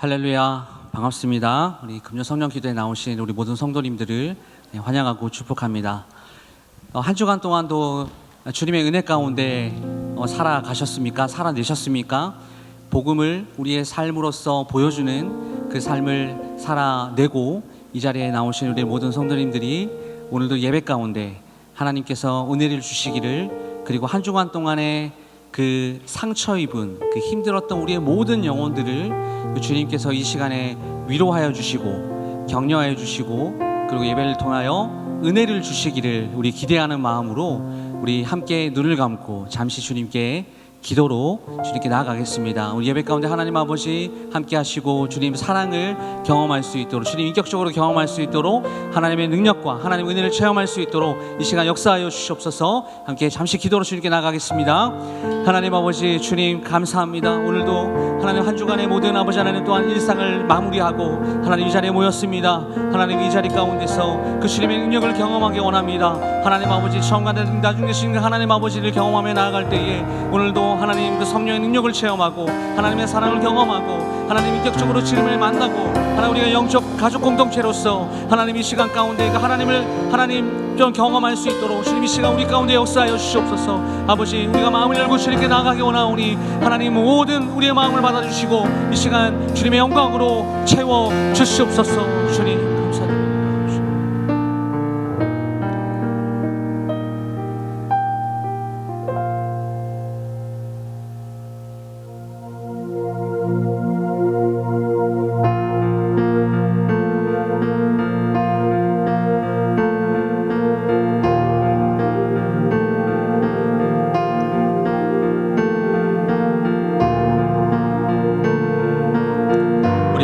할렐루야, 반갑습니다. 우리 금요 성령 기도에 나오신 우리 모든 성도님들을 환영하고 축복합니다. 한 주간 동안도 주님의 은혜 가운데 살아가셨습니까? 살아내셨습니까? 복음을 우리의 삶으로서 보여주는 그 삶을 살아내고 이 자리에 나오신 우리 모든 성도님들이 오늘도 예배 가운데 하나님께서 은혜를 주시기를, 그리고 한 주간 동안에 그 상처 입은 그 힘들었던 우리의 모든 영혼들을 주님께서 이 시간에 위로하여 주시고 격려하여 주시고, 그리고 예배를 통하여 은혜를 주시기를 우리 기대하는 마음으로 우리 함께 눈을 감고 잠시 주님께 기도로 주님께 나아가겠습니다. 우리 예배 가운데 하나님 아버지 함께 하시고 주님 사랑을 경험할 수 있도록, 주님 인격적으로 경험할 수 있도록, 하나님의 능력과 하나님의 은혜를 체험할 수 있도록 이 시간 역사하여 주시옵소서. 함께 잠시 기도로 주님께 나아가겠습니다. 하나님 아버지 주님 감사합니다. 오늘도 하나님 한 주간의 모든 아버지 하나님 또한 일상을 마무리하고 하나님 이 자리에 모였습니다. 하나님 이 자리 가운데서 그 주님의 능력을 경험하기 원합니다. 하나님 아버지 처음과 나중 되신 하나님 아버지를 경험하며 나아갈 때에 오늘도 하나님 그 성령의 능력을 체험하고 하나님의 사랑을 경험하고 하나님 인격적으로 주님을 만나고 하나님 우리가 영적 가족 공동체로서 하나님 이 시간 가운데 그 하나님 좀 경험할 수 있도록 주님 이 시간 우리 가운데 역사하여 주시옵소서. 아버지 우리가 마음을 열고 주님께 나아가기 원하오니 하나님 모든 우리의 마음을 받아주시고 이 시간 주님의 영광으로 채워 주시옵소서. 주님 감사드립니다.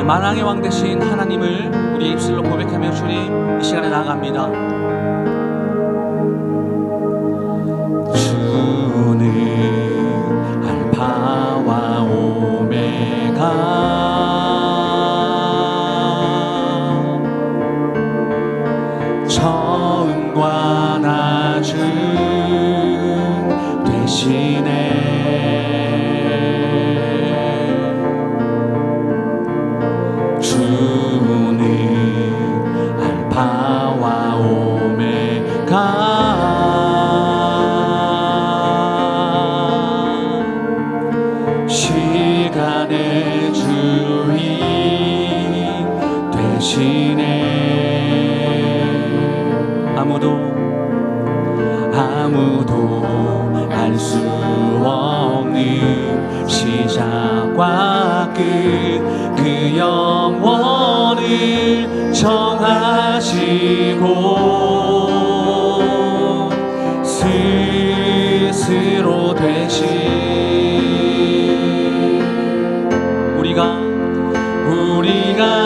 만왕의 왕 되신 하나님을 우리의 입술로 고백하며 주님 이 시간에 나아갑니다. 주는 알파와 오메가, 처음과 나중 되시네. 알파와 오메가, 시간의 주인 되시네. 아무도 알 수 없는 시작과 끝, 그 영원을 정하시고 스스로 되신 우리가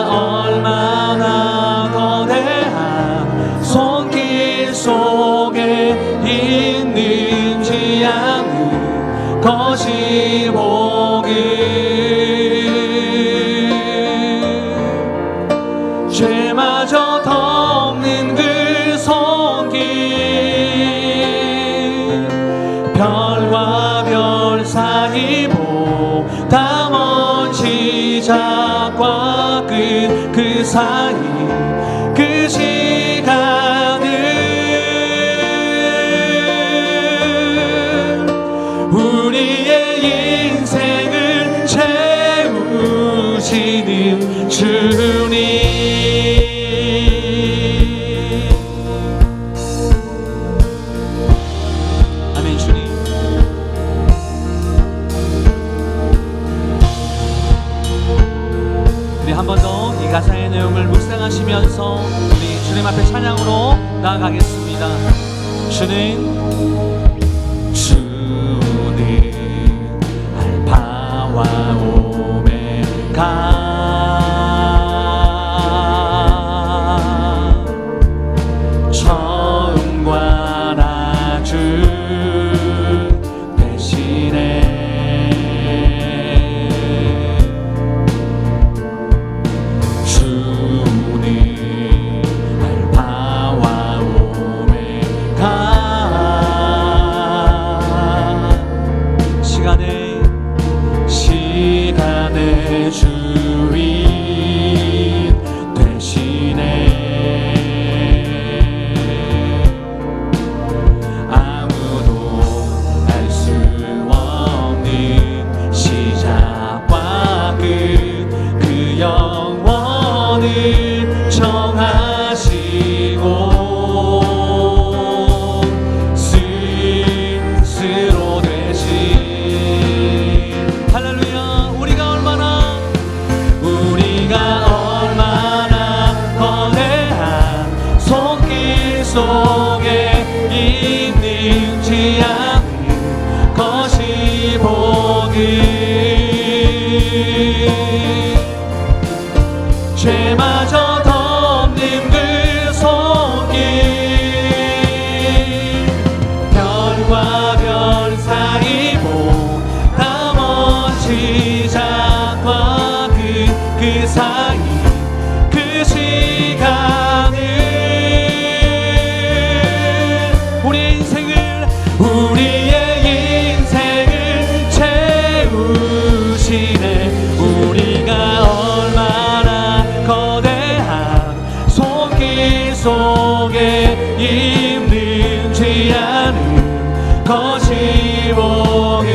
얼마나 거대한 손길 속에 있는지 아는 것이 복음. 죄마저 덮는 그 손길, 별과 별 사이보다 먼 시작과 끝, 그 사이 그 시간을 우리의 인생을 채우시는 주님. 아멘. 주님 우리 한 번 더 이 가사의 내용을 묵상하시면서 우리 주님 앞에 찬양으로 나아가겠습니다. 주는 알파와 오메가, 처음과 나중 되시네. 주는 알파와 오메가, 시간의 주인 시작과 그 사이 그 시간을 우리의 인생을 채우시네. 우리가 얼마나 거대한 손길 속에 있는지 아는 것이 복음.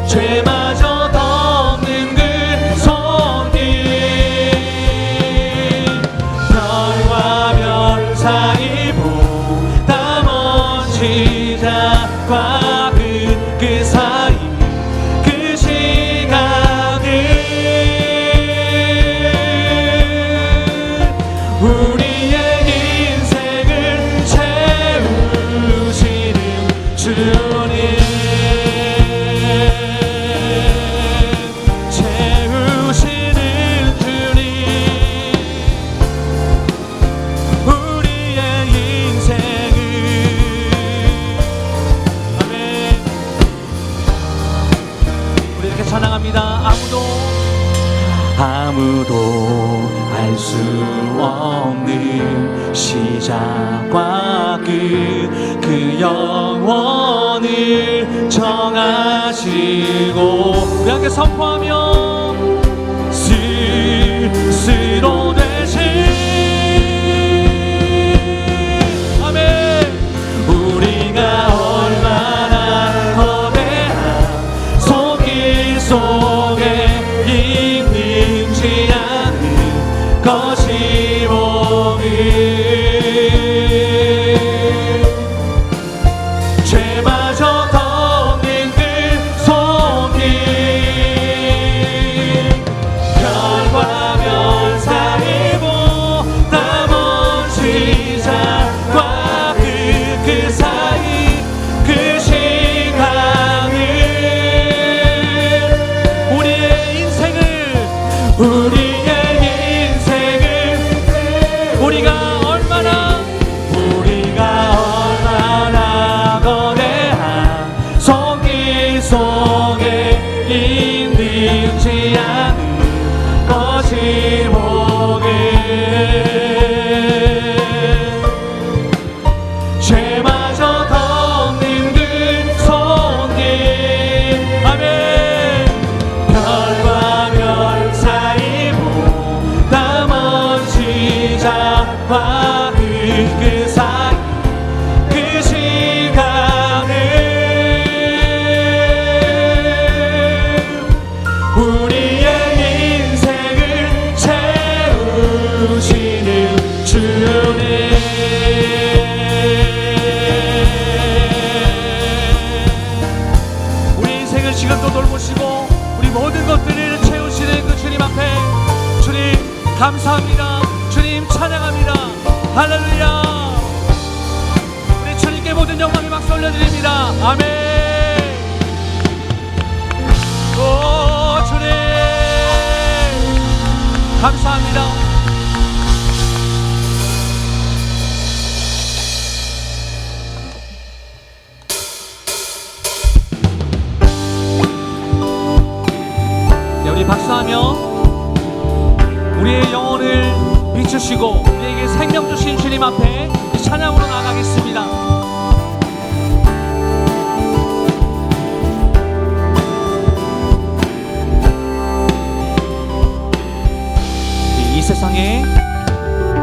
죄마저 덮는 그 손길 별과 별 사이 보다 먼 시작과 그 사이 그 시간을 우리의 인생을 채우시는 주님, 채우시는 주님, 우리의 인생을. 아멘. 우리 이렇게 찬양합니다. 아무도 알 수 없는 시작과 그 영원을 정하시고 우리 함께 선포하며 스스로 되신 아멘. 우리가 얼마나 거대한 손길 속에 있는지 아는 것이 복음. 죄마저 덮는 그 손길 별과 별 사이 보다 먼 시작과 그 사이 그 시간을 우리의 인생을 우리가 얼마나 거대한 손길 속에 있는지 아는 것이 복음. 죄마저 덮는 그 손길 아멘. 별과 별 사이 보다 먼 시작과 그 사이 그 시간을 우리의 인생을 채우시는 주님, 우리 인생을 지금도 돌보시고 우리 모든 것들을 채우시는 그 주님 앞에 주님 감사합니다. 주님 찬양합니다. 할렐루야. 우리 주님께 모든 영광의 박수 올려드립니다. 아멘. 오 주님 감사합니다. 네, 우리 박수하며 우리의 영혼을 비추시고 우리에게 생명 주신 주님 앞에 찬양으로 나가겠습니다.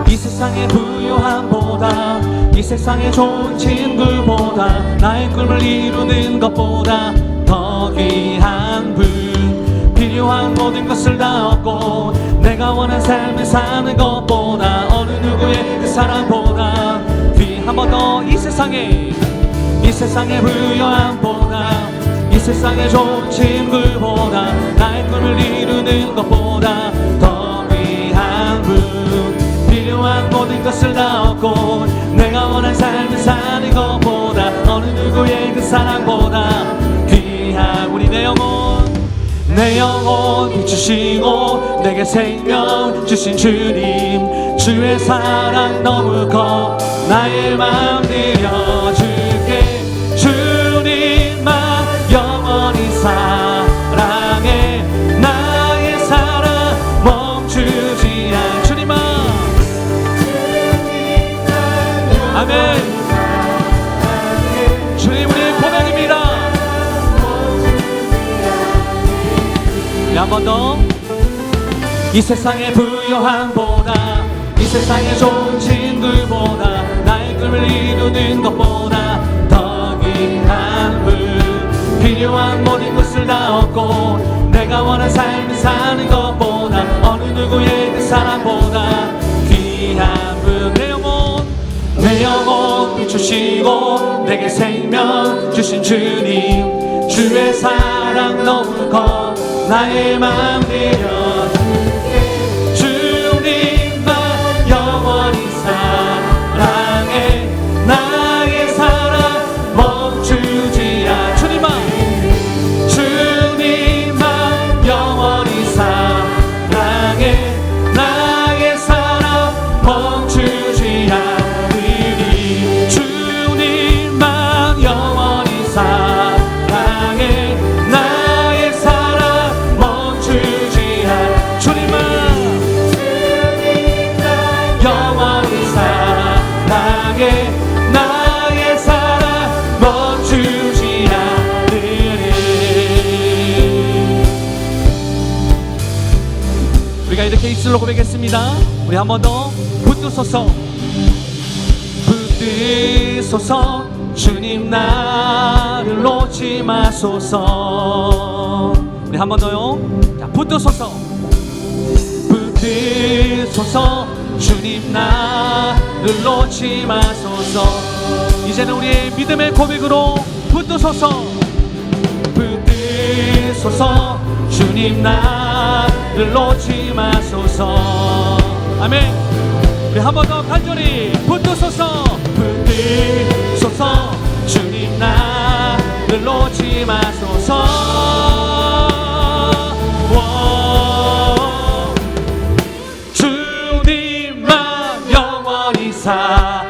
이 세상의 부요함보다 이 세상의 좋은 친구보다 나의 꿈을 이루는 것보다 더 귀한 분 필요한 모든 것을 다 얻고 내가 원한 삶을 사는 것보다 어느 누구의 그 사랑보다 한 번 더 이 세상의 부요함보다 이 세상의 좋은 친구보다 나의 꿈을 이루는 것보다 더 귀한 분 필요한 모든 것을 다 얻고 내가 원한 삶을 사는 것보다 어느 누구의 그 사랑보다 귀한 우리 내 영혼 비추시고 내게 생명 주신 주님 주의 사랑 너무 커 나의 마음 드려줄게 주님 한 번 더. 이 세상의 부요함보다 이 세상의 좋은 친구보다 나의 꿈을 이루는 것보다 더 귀한 분 필요한 모든 것을 다 얻고 내가 원한 삶을 사는 것보다 어느 누구의 그 사랑보다 귀한 분 내 영혼 비추시고 내게 생명 주신 주님 주의 사랑 너무 커 나의 맘 들여 주님만 영원히 사랑해 나의 사랑 멈추지 않아 주님만 영원히 사랑해 나의 사랑 멈추지 않으리 주님만 영원히 사랑해 나의 사랑 멈추지 않아 주님만 영원히 사랑해 나의 사랑 멈추지 않으리. 우리가 이렇게 입술로 고백했습니다. 우리 한 번 더. 붙드소서 붙드소서 주님 나를 놓지 마소서. 우리 한 번 더요. 자, 붙드소서 붙드소서 주님 나를 놓지 마소서. 이제는 우리의 믿음의 고백으로 붙드소서 붙드소서 주님 나를 놓지 마소서. 아멘. 우리 한 번 더 간절히 붙드소서 붙드소서 주님 나를 놓지 마소서. 주님만 영원히 사랑해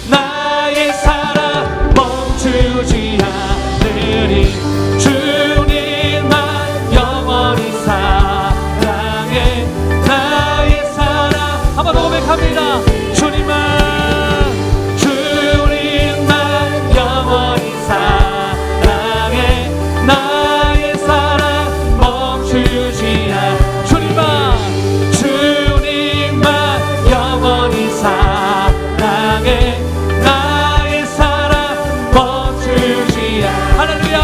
나의 사랑 멈추지 않으리 주님만 영원히 사랑해 나의 사랑 한 번 더 고백합니다. 주님만 영원히 사랑해 나의 사랑 멈추지 않아 주님만 영원히 사랑해 나의 사랑 멈추지 않아. 할렐루야.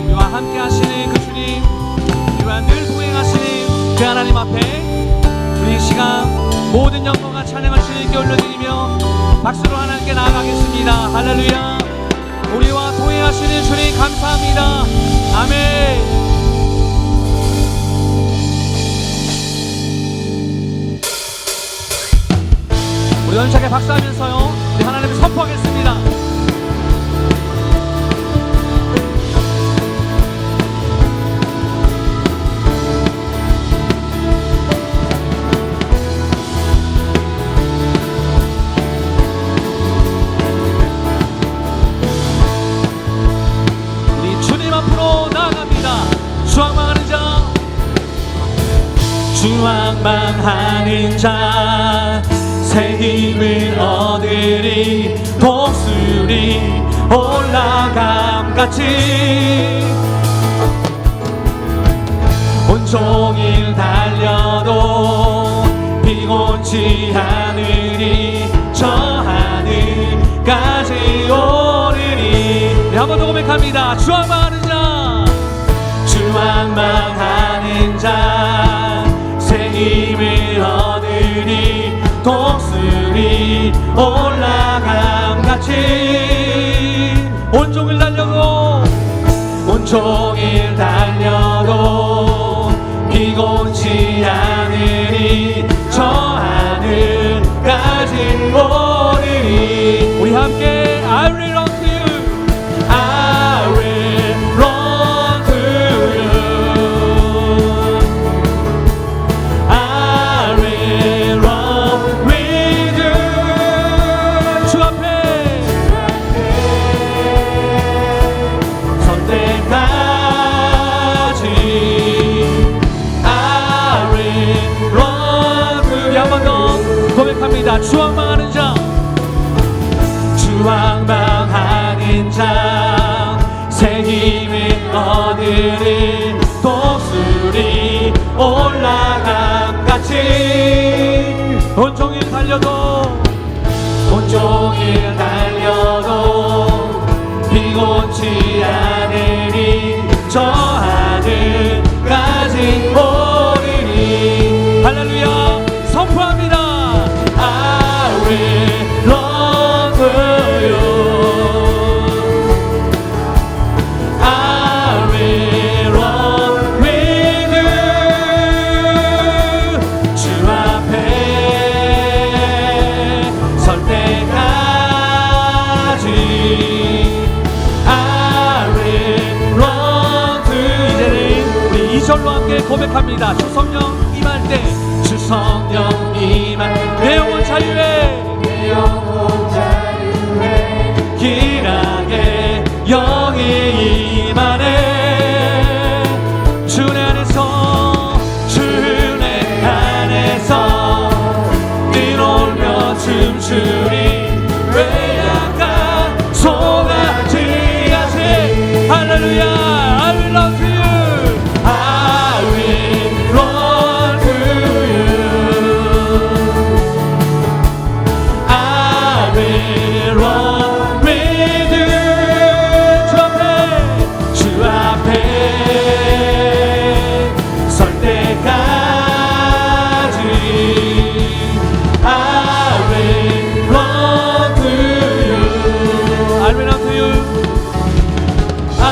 우리와 함께 하시는 그 주님 우리와 늘 동행하시는 그 하나님 앞에 우리 이 시간 모든 영광과 찬양을 주님께 올려드리며 박수로 하나님께 나아가겠습니다. 할렐루야. 우리와 동행하시는 주님 감사합니다. 아멘. 우리 연착에 박수하면서요 우리 하나님을 선포하겠습니다. 우리 주님 앞으로 나아갑니다. 주왕망하는 자 주왕망하는 자 새 힘을 얻으리 독수리 올라감같이 온종일 달려도 피곤치 않으리 저 하늘까지 오르리. 네, 한 번 더 고백합니다. 주왕망하는 자 주왕망하는 자 새 힘을 얻으리 독수리 올라감같이 온종일 달려도 피곤치 않으리 저 하늘까지 오르리. 우리 함께 I will run to you I will run to you I will run with you. 주 앞에 선 때까지 I will run to you. 한 번 더 고백합니다. 주왕망하는 자 주왕방하는 자 새 힘을 얻으리 독수리 올라감같이 온종일 달려도 피곤치 않으리 저 하늘까지 오르리 할렐루야 선포합니다. I will run to you. I will run with you. 주 앞에 설 때까지 I will run to you. 이제는 우리 2절로 함께 고백합니다. 주 성령 임할 때 주 성령 임할 내 영혼 자유해 길하게 영이 임하네 주내 안에서 뛰놀며 춤추리 외양간 송아지같이 할렐루야 I will run to you. I will run to you. I will run with you. 주 앞에 설 때까지 I will run to you. I will run to you. I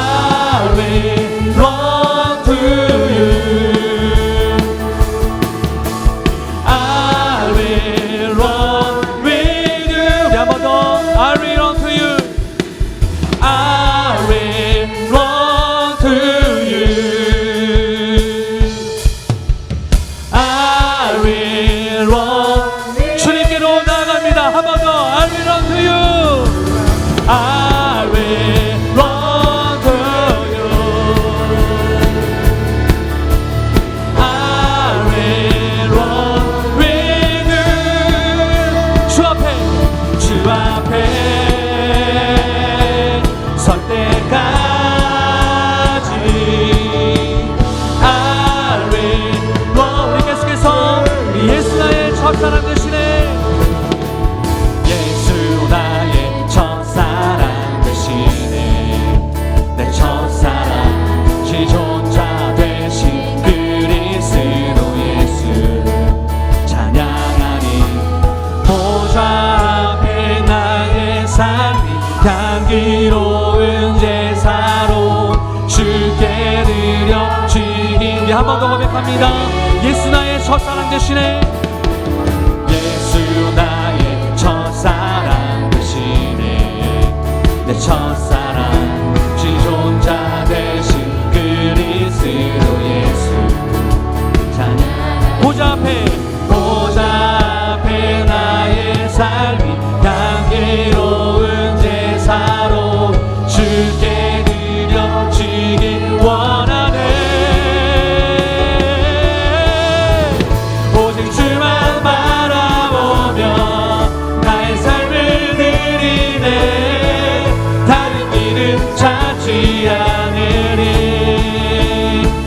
will run to you. I will run with you. 우리 한 번 더. I will run to you. I will run to you. I will run. 주님께로 나아갑니다. 한 번 더. I will run to you. I will run to you. I will run with you. 주 앞에 설 때까지 I will run. 우리 계속해서 예수 나의 첫사랑 되시네. 예수 나의 첫사랑 되시네. 내 첫사랑 지존자 되신 그리스도 예수 찬양하니 보좌 앞에 나의 삶이 향기로운 제사로 주께 드려지니. 한 번 더 고백합니다. 예수 나의 첫사랑 되시네. 예수 나의 첫사랑 되시네. 내 첫사랑 지존자 되신 그리스도 예수 찬양. 보좌 앞에 나의 삶이 향기로운 제사로 주께 드려지길 원하네. 오직 주만 바라보며 나의 삶을 드리네. 다른 길은 찾지 않으리.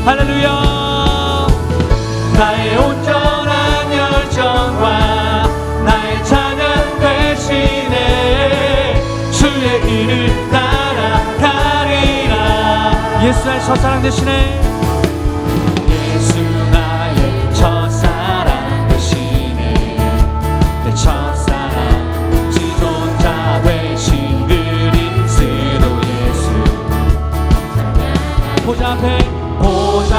할렐루야. 나의 온전한 열정과 나의 찬양 되시네. 주의 길을 따라가리라. 예수 나의 첫사랑 되시네. 예수 나의 첫사랑 되시네. 내 첫사랑 지존자 되신 그리스도 예수 보좌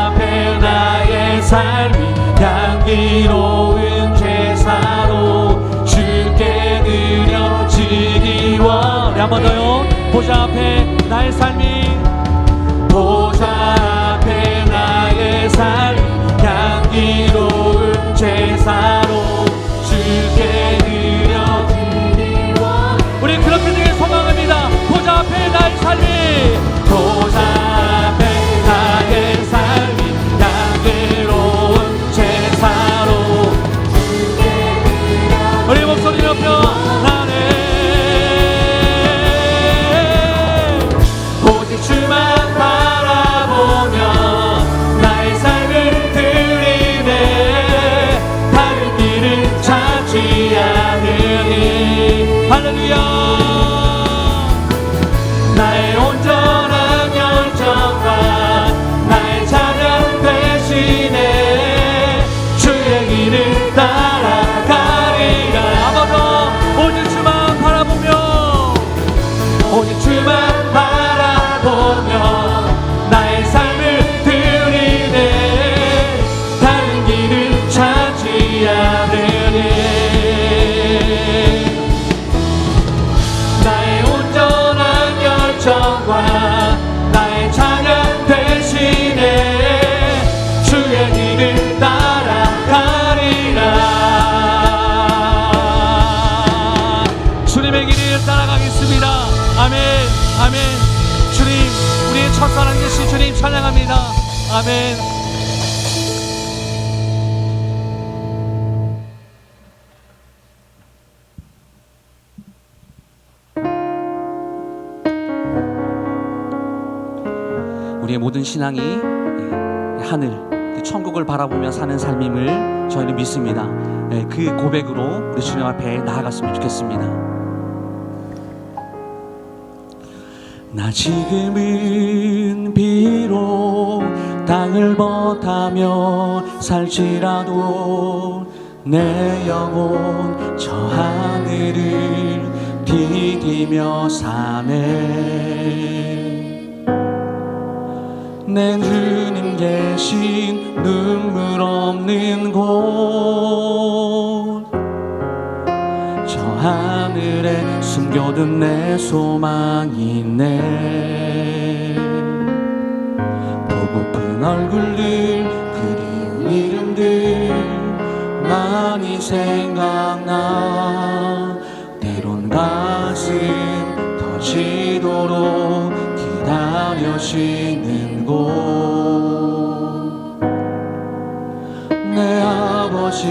앞에 나의 삶이 향기로운 제사로 주께 드려지기 원해. 한 번 더요. 보좌 앞에 나의 삶이 향기로운 제사로 주께 드려지기 원해. 우리 그렇게 되길 소망합니다. 보좌 앞에 나의 삶이 향기로운 제사로 우리 목소리 높여 나네. 할렐루야. 나의 온전한 열정과 나의 찬양 대신에 주의 길을 따라가리라. 아버지 오직 주만 바라보며 오직 주만 바라보며 나의 삶을 드리네. 다른 길을 찾지 않으리. 나의 온전한 열정과 나의 찬양 대신에 주의 길을 따라가리라. 주님의 길을 따라가겠습니다. 아멘 아멘. 주님 우리의 첫사랑 되신 주님 찬양합니다. 아멘. 우리의 모든 신앙이 하늘 그 천국을 바라보며 사는 삶임을 저희는 믿습니다. 그 고백으로 우리 주님 앞에 나아갔으면 좋겠습니다. 나 지금은 비록 땅을 벗하며 살지라도 내 영혼 저 하늘을 디디며 사네. 내 주님 계신 눈물 없는 곳 저 하늘에 숨겨둔 내 소망이 있네. 보고픈 얼굴들 그리운 이름들 많이 생각나. 때론 가슴 터지도록 기다려 쉬는 곳. 내 아버지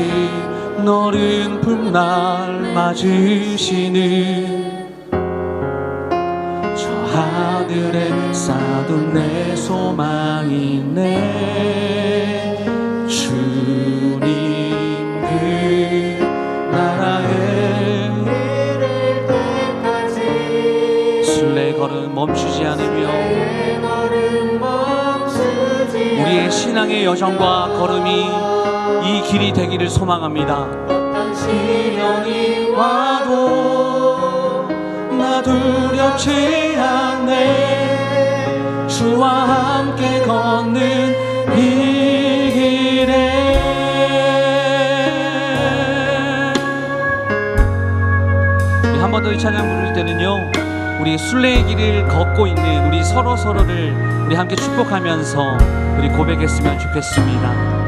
너른 품날 맞으시는 저 하늘에 쌓아둔 내 소망이 있네. 주님 그 나라에 이를 때까지 순례의 걸음 멈추지 않으며 우리의 신앙의 여정과 걸음이 이 길이 되기를 소망합니다. 어떤 시련이 와도 나 두렵지 않네. 주와 함께 걷는 이 길에. 우리 한 번 더 이 찬양 부를 때는요, 우리 순례의 길을 걷고 있는 우리 서로를 우리 함께 축복하면서 우리 고백했으면 좋겠습니다.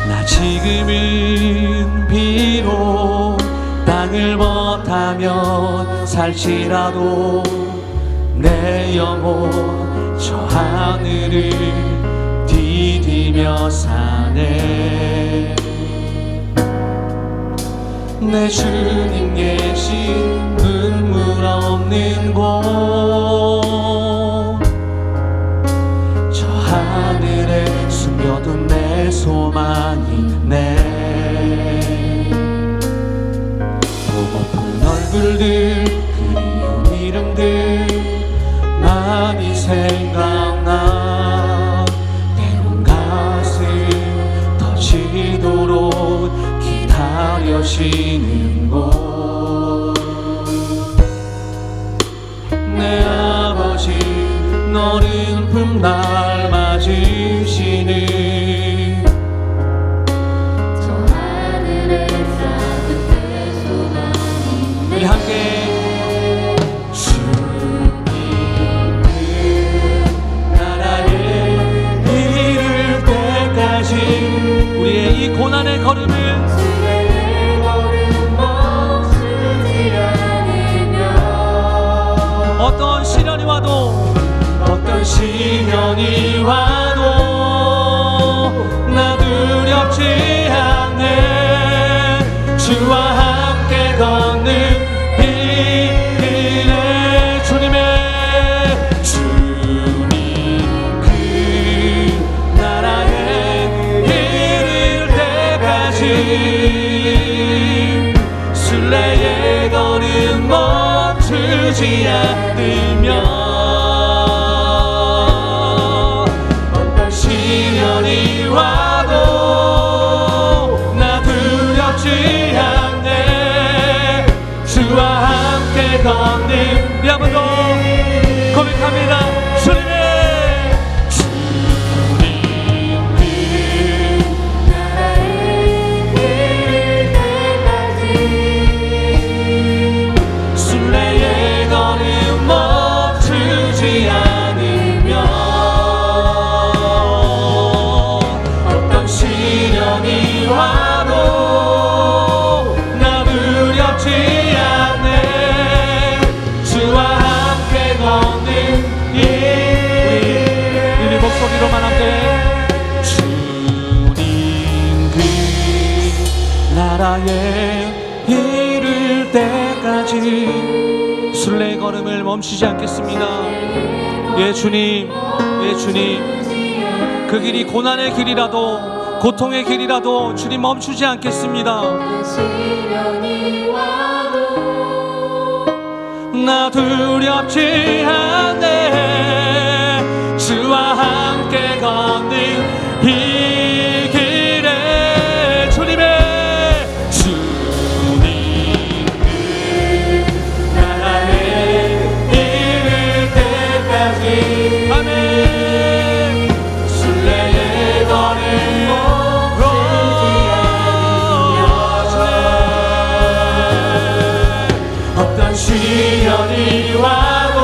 나 지금은 비록 땅을 벗하며 살지라도 내 영혼 저 하늘을 디디며 사네. 내 주님 계신 눈물 없는 곳 저 하늘에 숨겨둔 내 소망이 있네. 보고픈 얼굴들 그리운 이름들 많이 생각나. 때론 가슴 터지도록 기다려 쉬는 곳. 내 아버지 너른 품날 맞으시는 저 하늘에 쌓은 내 소망이. 우리 함께 주님 그 나라에 이를 때까지 우리의 이 고난의 걸음을 어떤 시련이 와도 나 두렵지 않네. 주와 함께 걷는 이 길에 주님 그 나라에 이를 때까지 순례의 걸음 멈추지 않으며 어떤 시련이 와도 나 두렵지 않네. 주와 함께 걷는 우리 한번 더 고백합니다. 소리로만 함께 주님 그 나라에 이를 때까지 순례의 걸음을 멈추지 않겠습니다. 예 주님, 예 주님, 그 길이 고난의 길이라도 고통의 길이라도 주님 멈추지 않겠습니다. 나 두렵지 않네. 주와 함께 걷는 이 길에 주님 그 나라에 이를 때까지 아멘. 순례의 걸음 어떤 시련이 와도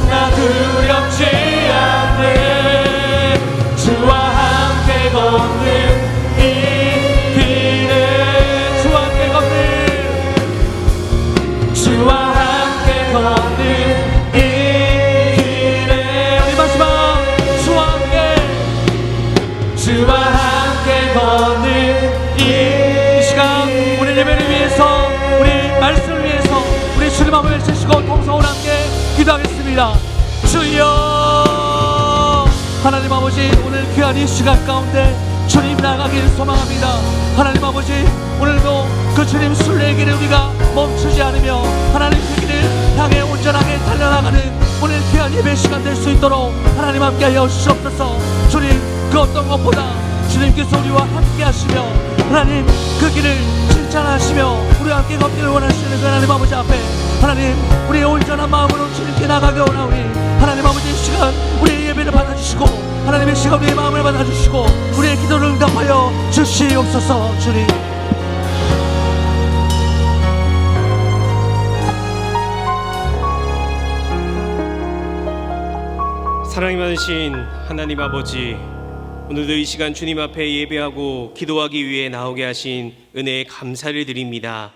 나 두렵지 않네. 주와 함께 걷는 이 길에 주와 함께 걷는 주와 함께 걷는 이 길에 우리 마지막 주와 함께 걷는 이 시간 우리 예배를 위해서 우리 말씀을 위해서 우리 주님 앞에 외치시고 통성으로 함께 기도하겠습니다. 주여 하나님 아버지, 오늘 귀한 이 시간 가운데 주님 나가길 소망합니다. 하나님 아버지, 오늘도 그 주님 순례의 길을 우리가 멈추지 않으며 하나님 그 길을 향해 온전하게 달려나가는 오늘 귀한 예배 시간 될 수 있도록 하나님 함께하여 주시옵소서. 주님 그 어떤 것보다 주님께서 우리와 함께 하시며 하나님 그 길을 칭찬하시며 우리와 함께 걷기를 원하시는 하나님 아버지 앞에 하나님 우리의 온전한 마음으로 주님께 나가게 원하오니 하나님 아버지, 이 시간 우리의 예배를 받아주시고 하나님의 시간 우리의 마음을 받아주시고 우리의 기도를 응답하여 주시옵소서. 주님 사랑이 많으신 하나님 아버지, 오늘도 이 시간 주님 앞에 예배하고 기도하기 위해 나오게 하신 은혜에 감사를 드립니다.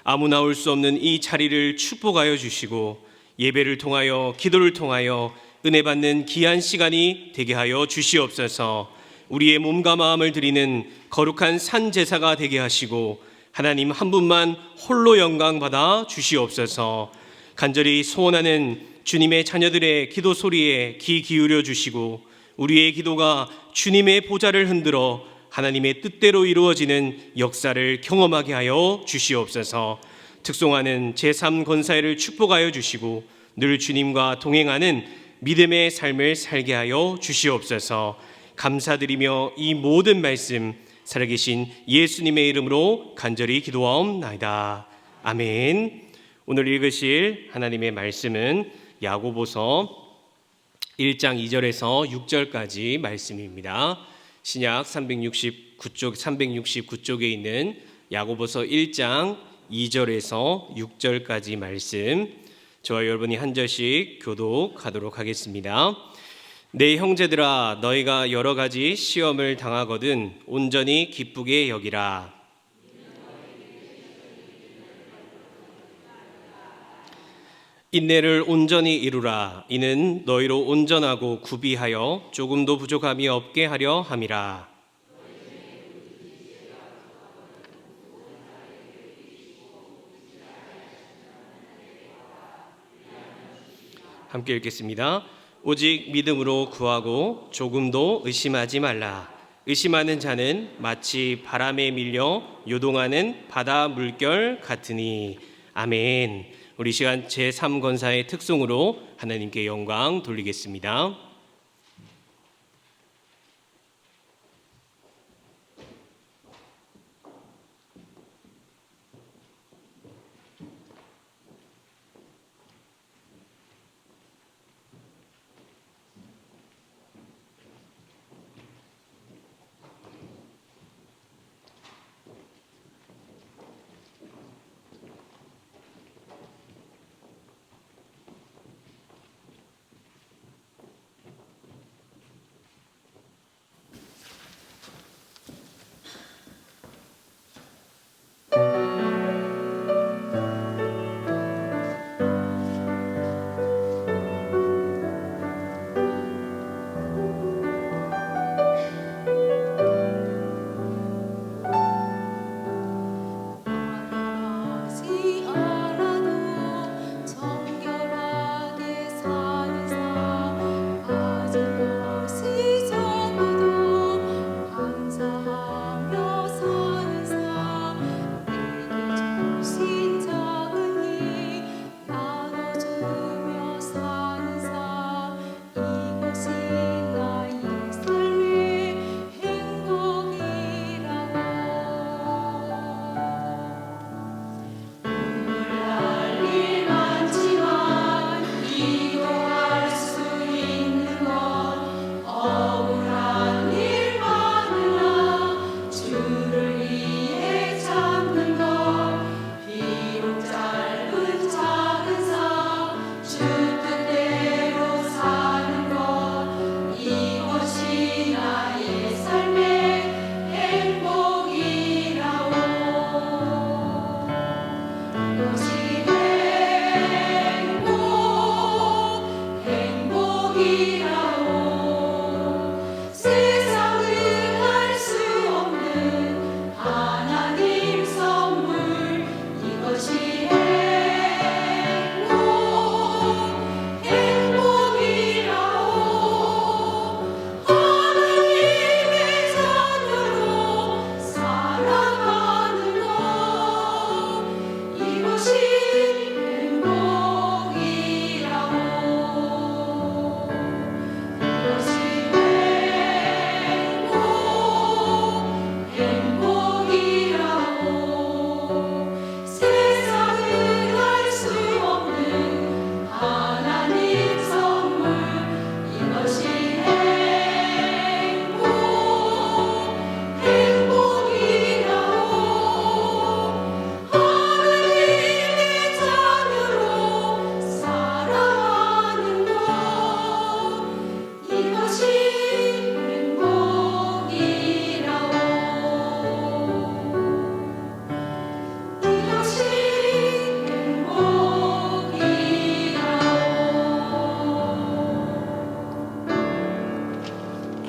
아무나 올 수 없는 이 자리를 축복하여 주시고 예배를 통하여 기도를 통하여 은혜 받는 귀한 시간이 되게 하여 주시옵소서. 우리의 몸과 마음을 드리는 거룩한 산 제사가 되게 하시고 하나님 한 분만 홀로 영광 받아 주시옵소서. 간절히 소원하는 주님의 자녀들의 기도 소리에 귀 기울여 주시고 우리의 기도가 주님의 보좌를 흔들어 하나님의 뜻대로 이루어지는 역사를 경험하게 하여 주시옵소서. 특송하는 제3권사회를 축복하여 주시고 늘 주님과 동행하는 믿음의 삶을 살게 하여 주시옵소서. 감사드리며 이 모든 말씀 살아계신 예수님의 이름으로 간절히 기도하옵나이다. 아멘. 오늘 읽으실 하나님의 말씀은 야고보서 1장 2절에서 6절까지 말씀입니다. 신약 369쪽에 있는 야고보서 1장 2절에서 6절까지 말씀, 저와 여러분이 한 절씩 교독하도록 하겠습니다. 내 형제들아, 너희가 여러 가지 시험을 당하거든 온전히 기쁘게 여기라. 인내를 온전히 이루라. 이는 너희로 온전하고 구비하여 조금도 부족함이 없게 하려 함이라. 함께 읽겠습니다. 오직 믿음으로 구하고 조금도 의심하지 말라. 의심하는 자는 마치 바람에 밀려 요동하는 바다 물결 같으니. 아멘. 우리 시간 제3권사의 특송으로 하나님께 영광 돌리겠습니다.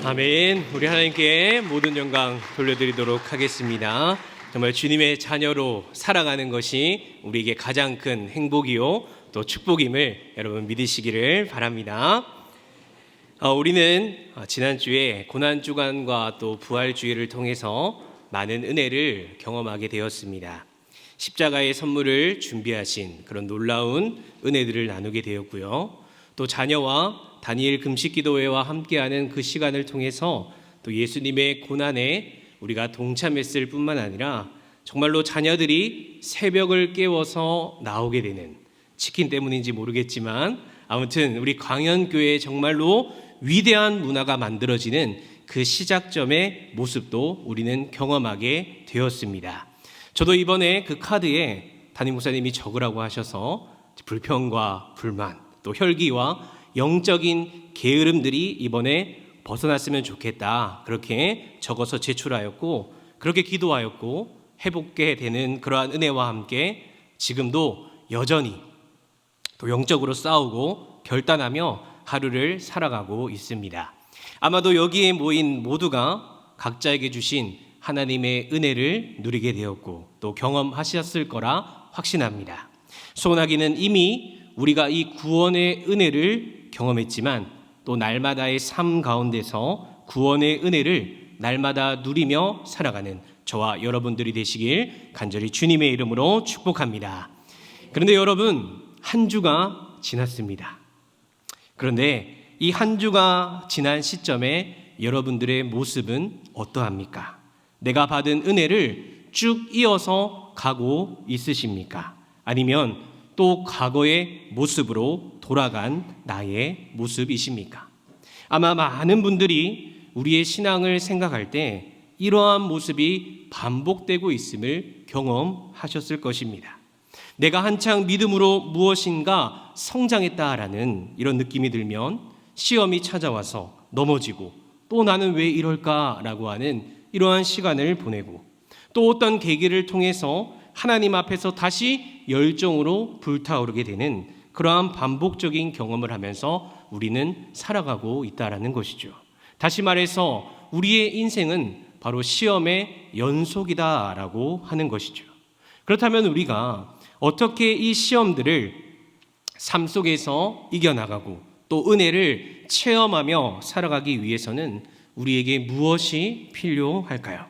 아멘. 우리 하나님께 모든 영광 돌려드리도록 하겠습니다. 정말 주님의 자녀로 살아가는 것이 우리에게 가장 큰 행복이요 또 축복임을 여러분 믿으시기를 바랍니다. 우리는 지난주에 고난주간과 또 부활주의를 통해서 많은 은혜를 경험하게 되었습니다. 십자가의 선물을 준비하신 그런 놀라운 은혜들을 나누게 되었고요. 또 자녀와 다니엘 금식기도회와 함께하는 그 시간을 통해서 또 예수님의 고난에 우리가 동참했을 뿐만 아니라 정말로 자녀들이 새벽을 깨워서 나오게 되는, 치킨 때문인지 모르겠지만 아무튼 우리 광연교회에 정말로 위대한 문화가 만들어지는 그 시작점의 모습도 우리는 경험하게 되었습니다. 저도 이번에 그 카드에 담임 목사님이 적으라고 하셔서 불평과 불만 또 혈기와 영적인 게으름들이 이번에 벗어났으면 좋겠다, 그렇게 적어서 제출하였고 그렇게 기도하였고 회복게 되는 그러한 은혜와 함께 지금도 여전히 또 영적으로 싸우고 결단하며 하루를 살아가고 있습니다. 아마도 여기에 모인 모두가 각자에게 주신 하나님의 은혜를 누리게 되었고 또 경험하셨을 거라 확신합니다. 소원하기는 이미 우리가 이 구원의 은혜를 경험했지만 또 날마다의 삶 가운데서 구원의 은혜를 날마다 누리며 살아가는 저와 여러분들이 되시길 간절히 주님의 이름으로 축복합니다. 그런데 여러분, 한 주가 지났습니다. 그런데 이 한 주가 지난 시점에 여러분들의 모습은 어떠합니까? 내가 받은 은혜를 쭉 이어서 가고 있으십니까? 아니면 또 과거의 모습으로 돌아간 나의 모습이십니까? 아마 많은 분들이 우리의 신앙을 생각할 때 이러한 모습이 반복되고 있음을 경험하셨을 것입니다. 내가 한창 믿음으로 무엇인가 성장했다라는 이런 느낌이 들면 시험이 찾아와서 넘어지고 또 나는 왜 이럴까라고 하는 이러한 시간을 보내고 또 어떤 계기를 통해서 하나님 앞에서 다시 열정으로 불타오르게 되는 그러한 반복적인 경험을 하면서 우리는 살아가고 있다는 것이죠. 다시 말해서 우리의 인생은 바로 시험의 연속이다라고 하는 것이죠. 그렇다면 우리가 어떻게 이 시험들을 삶 속에서 이겨나가고 또 은혜를 체험하며 살아가기 위해서는 우리에게 무엇이 필요할까요?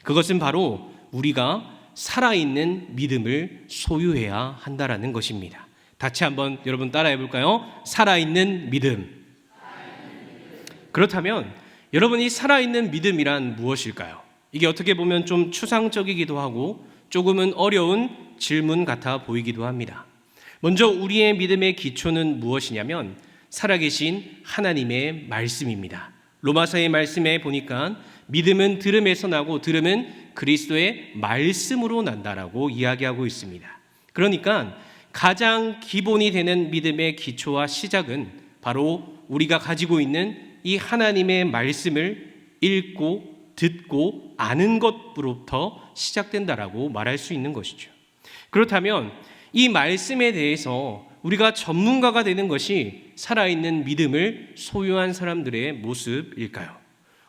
그것은 바로 우리가 살아있는 믿음을 소유해야 한다라는 것입니다. 다시 한번 여러분 따라해 볼까요? 살아있는 믿음. 그렇다면 여러분이 살아있는 믿음이란 무엇일까요? 이게 어떻게 보면 좀 추상적이기도 하고 조금은 어려운 질문 같아 보이기도 합니다. 먼저 우리의 믿음의 기초는 무엇이냐면 살아계신 하나님의 말씀입니다. 로마서의 말씀에 보니까 믿음은 들음에서 나고 들음은 그리스도의 말씀으로 난다라고 이야기하고 있습니다. 그러니까 가장 기본이 되는 믿음의 기초와 시작은 바로 우리가 가지고 있는 이 하나님의 말씀을 읽고 듣고 아는 것부터 시작된다라고 말할 수 있는 것이죠. 그렇다면 이 말씀에 대해서 우리가 전문가가 되는 것이 살아있는 믿음을 소유한 사람들의 모습일까요?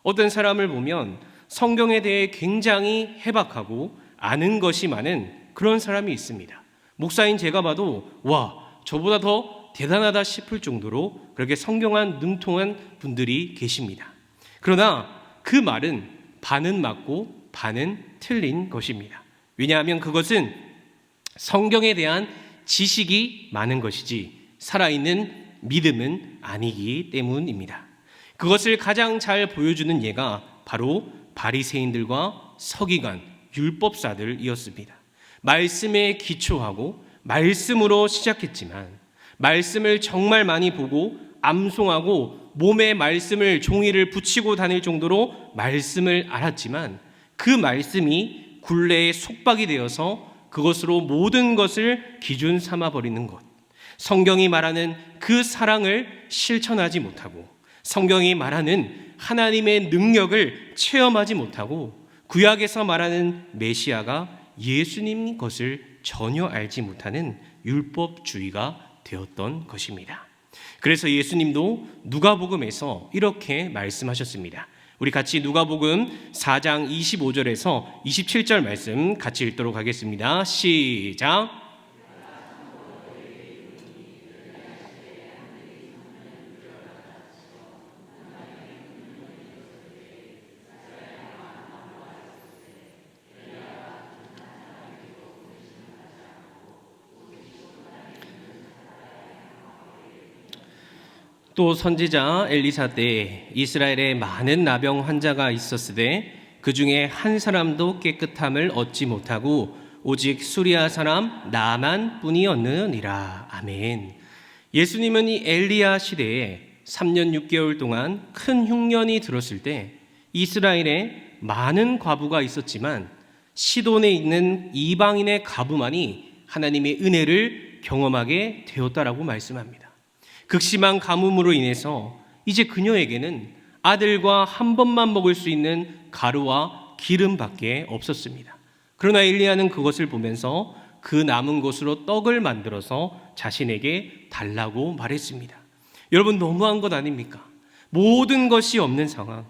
어떤 사람을 보면 성경에 대해 굉장히 해박하고 아는 것이 많은 그런 사람이 있습니다. 목사인 제가 봐도 와, 저보다 더 대단하다 싶을 정도로 그렇게 성경안 능통한 분들이 계십니다. 그러나 그 말은 반은 맞고 반은 틀린 것입니다. 왜냐하면 그것은 성경에 대한 지식이 많은 것이지 살아있는 믿음은 아니기 때문입니다. 그것을 가장 잘 보여주는 예가 바로 바리새인들과 서기관, 율법사들이었습니다. 말씀에 기초하고 말씀으로 시작했지만 말씀을 정말 많이 보고 암송하고 몸에 말씀을 종이를 붙이고 다닐 정도로 말씀을 알았지만 그 말씀이 굴레의 속박이 되어서 그것으로 모든 것을 기준 삼아 버리는 것. 성경이 말하는 그 사랑을 실천하지 못하고 성경이 말하는 하나님의 능력을 체험하지 못하고 구약에서 말하는 메시아가 예수님 것을 전혀 알지 못하는 율법주의가 되었던 것입니다. 그래서 예수님도 누가복음에서 이렇게 말씀하셨습니다. 우리 같이 누가복음 4장 25절에서 27절 말씀 같이 읽도록 하겠습니다. 시작. 또 선지자 엘리사 때 이스라엘에 많은 나병 환자가 있었으되 그 중에 한 사람도 깨끗함을 얻지 못하고 오직 수리아 사람 나만 뿐이었느니라. 아멘. 예수님은 이 엘리야 시대에 3년 6개월 동안 큰 흉년이 들었을 때 이스라엘에 많은 과부가 있었지만 시돈에 있는 이방인의 과부만이 하나님의 은혜를 경험하게 되었다라고 말씀합니다. 극심한 가뭄으로 인해서 이제 그녀에게는 아들과 한 번만 먹을 수 있는 가루와 기름밖에 없었습니다. 그러나 엘리야는 그것을 보면서 그 남은 것으로 떡을 만들어서 자신에게 달라고 말했습니다. 여러분, 너무한 것 아닙니까? 모든 것이 없는 상황,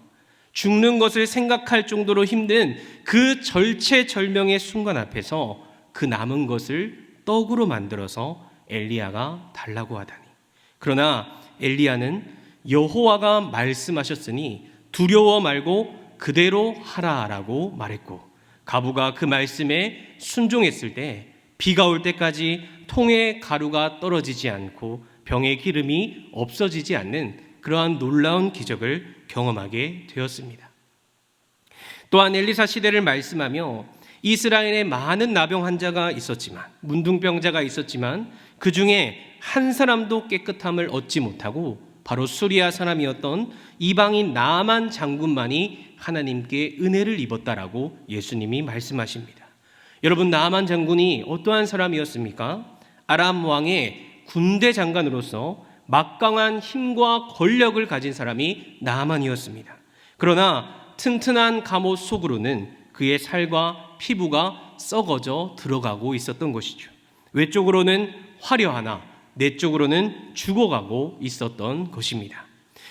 죽는 것을 생각할 정도로 힘든 그 절체절명의 순간 앞에서 그 남은 것을 떡으로 만들어서 엘리야가 달라고 하다니. 그러나 엘리야는 여호와가 말씀하셨으니 두려워 말고 그대로 하라라고 말했고, 과부가 그 말씀에 순종했을 때 비가 올 때까지 통에 가루가 떨어지지 않고 병에 기름이 없어지지 않는 그러한 놀라운 기적을 경험하게 되었습니다. 또한 엘리사 시대를 말씀하며 이스라엘에 많은 나병 환자가 있었지만, 문둥병자가 있었지만 그 중에 한 사람도 깨끗함을 얻지 못하고 바로 수리아 사람이었던 이방인 나만 장군만이 하나님께 은혜를 입었다라고 예수님이 말씀하십니다. 여러분, 나만 장군이 어떠한 사람이었습니까? 아람 왕의 군대 장관으로서 막강한 힘과 권력을 가진 사람이 나만이었습니다. 그러나 튼튼한 갑옷 속으로는 그의 살과 피부가 썩어져 들어가고 있었던 것이죠. 외적으로는 화려하나 내적으로는 죽어가고 있었던 것입니다.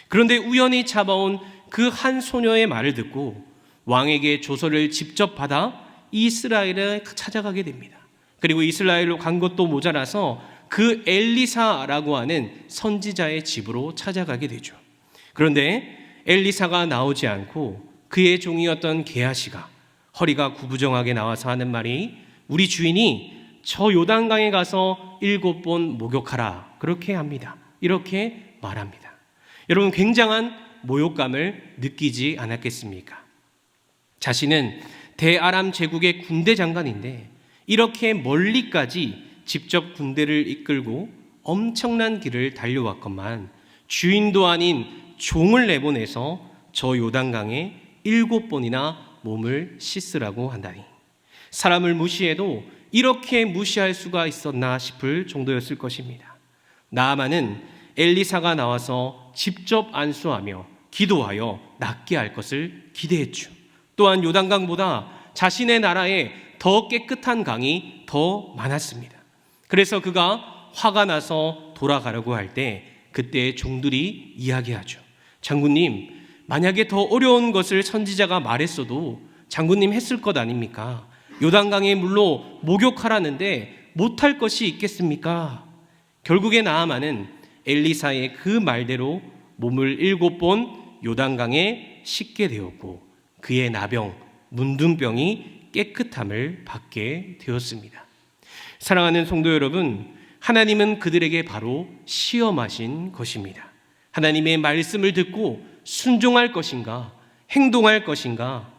그런데 우연히 잡아온 그 한 소녀의 말을 듣고 왕에게 조서를 직접 받아 이스라엘에 찾아가게 됩니다. 그리고 이스라엘로 간 것도 모자라서 그 엘리사라고 하는 선지자의 집으로 찾아가게 되죠. 그런데 엘리사가 나오지 않고 그의 종이었던 게하시가 허리가 구부정하게 나와서 하는 말이, 우리 주인이 저 요단강에 가서 7번 목욕하라, 그렇게 합니다. 이렇게 말합니다. 여러분, 굉장한 모욕감을 느끼지 않았겠습니까? 자신은 대아람 제국의 군대 장관인데 이렇게 멀리까지 직접 군대를 이끌고 엄청난 길을 달려왔건만 주인도 아닌 종을 내보내서 저 요단강에 7번이나 몸을 씻으라고 한다니, 사람을 무시해도 이렇게 무시할 수가 있었나 싶을 정도였을 것입니다. 나아만은 엘리사가 나와서 직접 안수하며 기도하여 낫게 할 것을 기대했죠. 또한 요단강보다 자신의 나라에 더 깨끗한 강이 더 많았습니다. 그래서 그가 화가 나서 돌아가려고 할 때 그때 종들이 이야기하죠. 장군님, 만약에 더 어려운 것을 선지자가 말했어도 장군님 했을 것 아닙니까? 요단강에 물로 목욕하라는데 못할 것이 있겠습니까? 결국에 나아만은 엘리사의 그 말대로 몸을 7번 요단강에 씻게 되었고 그의 나병, 문둥병이 깨끗함을 받게 되었습니다. 사랑하는 성도 여러분, 하나님은 그들에게 바로 시험하신 것입니다. 하나님의 말씀을 듣고 순종할 것인가, 행동할 것인가.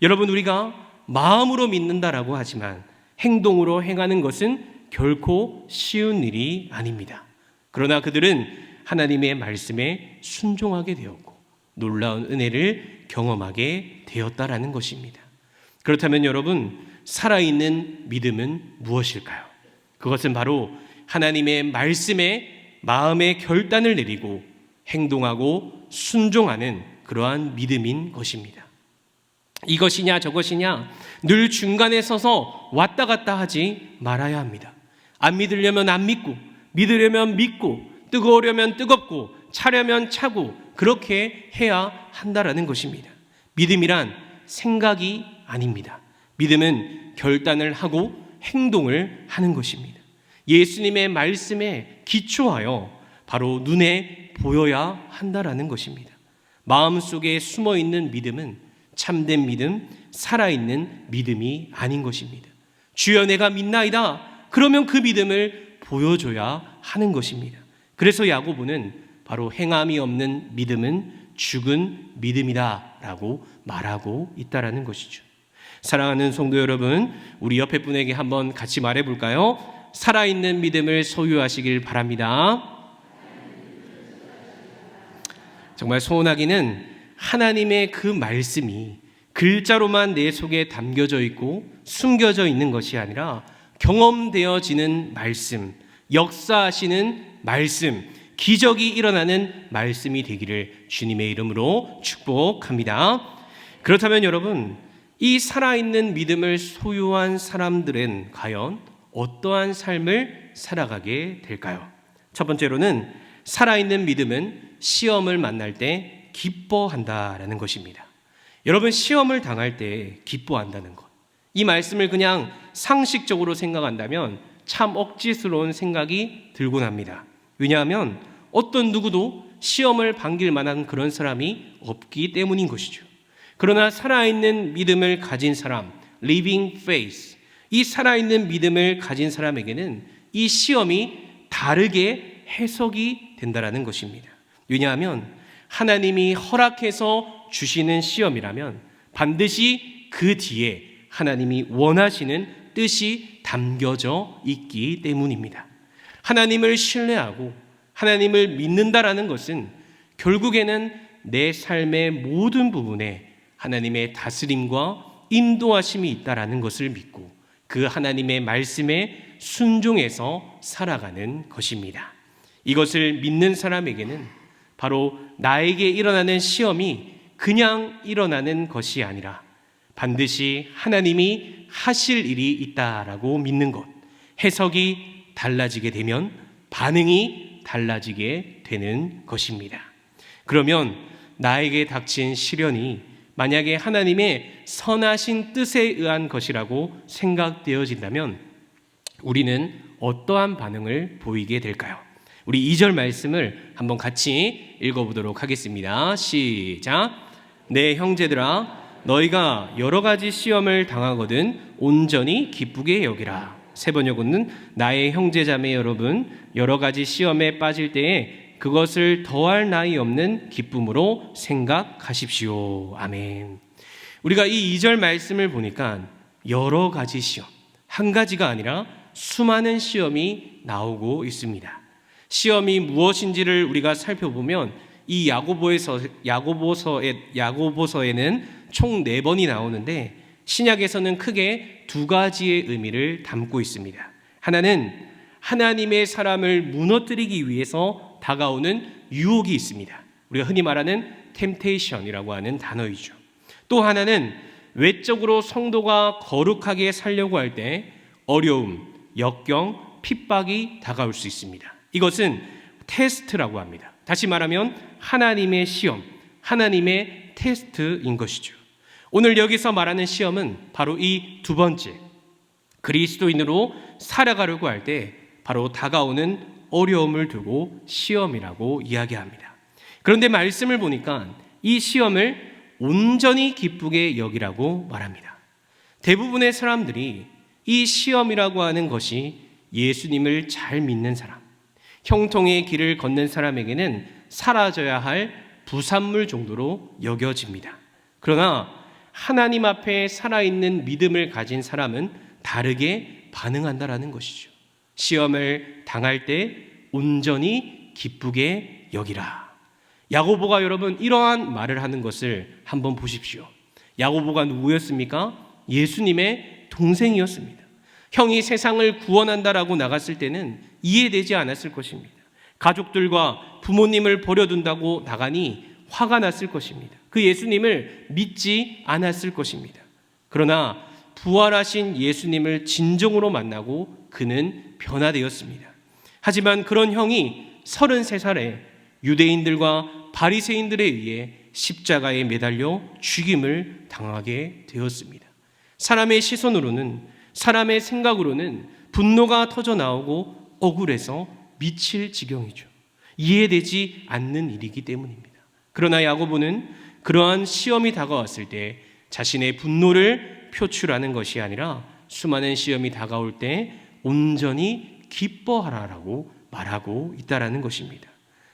여러분, 우리가 마음으로 믿는다라고 하지만 행동으로 행하는 것은 결코 쉬운 일이 아닙니다. 그러나 그들은 하나님의 말씀에 순종하게 되었고 놀라운 은혜를 경험하게 되었다라는 것입니다. 그렇다면 여러분, 살아있는 믿음은 무엇일까요? 그것은 바로 하나님의 말씀에 마음의 결단을 내리고 행동하고 순종하는 그러한 믿음인 것입니다. 이것이냐 저것이냐 늘 중간에 서서 왔다 갔다 하지 말아야 합니다. 안 믿으려면 안 믿고, 믿으려면 믿고, 뜨거우려면 뜨겁고, 차려면 차고, 그렇게 해야 한다라는 것입니다. 믿음이란 생각이 아닙니다. 믿음은 결단을 하고 행동을 하는 것입니다. 예수님의 말씀에 기초하여 바로 눈에 보여야 한다라는 것입니다. 마음속에 숨어있는 믿음은 참된 믿음, 살아있는 믿음이 아닌 것입니다. 주여 내가 믿나이다. 그러면 그 믿음을 보여줘야 하는 것입니다. 그래서 야고보는 바로 행함이 없는 믿음은 죽은 믿음이다 라고 말하고 있다라는 것이죠. 사랑하는 성도 여러분, 우리 옆에 분에게 한번 같이 말해볼까요? 살아있는 믿음을 소유하시길 바랍니다. 정말 소원하기는 하나님의 그 말씀이 글자로만 내 속에 담겨져 있고 숨겨져 있는 것이 아니라 경험되어지는 말씀, 역사하시는 말씀, 기적이 일어나는 말씀이 되기를 주님의 이름으로 축복합니다. 그렇다면 여러분, 이 살아있는 믿음을 소유한 사람들은 과연 어떠한 삶을 살아가게 될까요? 첫 번째로는 살아있는 믿음은 시험을 만날 때 기뻐한다라는 것입니다. 여러분, 시험을 당할 때 기뻐한다는 것, 이 말씀을 그냥 상식적으로 생각한다면 참 억지스러운 생각이 들곤 합니다. 왜냐하면 어떤 누구도 시험을 반길 만한 그런 사람이 없기 때문인 것이죠. 그러나 살아있는 믿음을 가진 사람, living faith, 이 살아있는 믿음을 가진 사람에게는 이 시험이 다르게 해석이 된다는 것입니다. 왜냐하면 하나님이 허락해서 주시는 시험이라면 반드시 그 뒤에 하나님이 원하시는 뜻이 담겨져 있기 때문입니다. 하나님을 신뢰하고 하나님을 믿는다라는 것은 결국에는 내 삶의 모든 부분에 하나님의 다스림과 인도하심이 있다라는 것을 믿고 그 하나님의 말씀에 순종해서 살아가는 것입니다. 이것을 믿는 사람에게는 바로 나에게 일어나는 시험이 그냥 일어나는 것이 아니라 반드시 하나님이 하실 일이 있다라고 믿는 것, 해석이 달라지게 되면 반응이 달라지게 되는 것입니다. 그러면 나에게 닥친 시련이 만약에 하나님의 선하신 뜻에 의한 것이라고 생각되어진다면 우리는 어떠한 반응을 보이게 될까요? 우리 2절 말씀을 한번 같이 읽어보도록 하겠습니다. 시작. 내 형제들아 너희가 여러 가지 시험을 당하거든 온전히 기쁘게 여기라. 세 번역은 나의 형제자매 여러분 여러 가지 시험에 빠질 때에 그것을 더할 나위 없는 기쁨으로 생각하십시오. 아멘. 우리가 이 2절 말씀을 보니까 여러 가지 시험, 한 가지가 아니라 수많은 시험이 나오고 있습니다. 시험이 무엇인지를 우리가 살펴보면 이 야고보서에는 총 4번이 나오는데 신약에서는 크게 2가지의 의미를 담고 있습니다. 하나는 하나님의 사람을 무너뜨리기 위해서 다가오는 유혹이 있습니다. 우리가 흔히 말하는 템테이션이라고 하는 단어이죠. 또 하나는 외적으로 성도가 거룩하게 살려고 할 때 어려움, 역경, 핍박이 다가올 수 있습니다. 이것은 테스트라고 합니다. 다시 말하면 하나님의 시험, 하나님의 테스트인 것이죠. 오늘 여기서 말하는 시험은 바로 이 2번째, 그리스도인으로 살아가려고 할 때 바로 다가오는 어려움을 두고 시험이라고 이야기합니다. 그런데 말씀을 보니까 이 시험을 온전히 기쁘게 여기라고 말합니다. 대부분의 사람들이 이 시험이라고 하는 것이 예수님을 잘 믿는 사람, 형통의 길을 걷는 사람에게는 사라져야 할 부산물 정도로 여겨집니다. 그러나 하나님 앞에 살아있는 믿음을 가진 사람은 다르게 반응한다라는 것이죠. 시험을 당할 때 온전히 기쁘게 여기라. 야고보가 여러분 이러한 말을 하는 것을 한번 보십시오. 야고보가 누구였습니까? 예수님의 동생이었습니다. 형이 세상을 구원한다라고 나갔을 때는 이해되지 않았을 것입니다. 가족들과 부모님을 버려둔다고 나가니 화가 났을 것입니다. 그 예수님을 믿지 않았을 것입니다. 그러나 부활하신 예수님을 진정으로 만나고 그는 변화되었습니다. 하지만 그런 형이 33살에 유대인들과 바리새인들에 의해 십자가에 매달려 죽임을 당하게 되었습니다. 사람의 시선으로는, 사람의 생각으로는 분노가 터져 나오고 억울해서 미칠 지경이죠. 이해되지 않는 일이기 때문입니다. 그러나 야고보는 그러한 시험이 다가왔을 때 자신의 분노를 표출하는 것이 아니라 수많은 시험이 다가올 때 온전히 기뻐하라라고 말하고 있다라는 것입니다.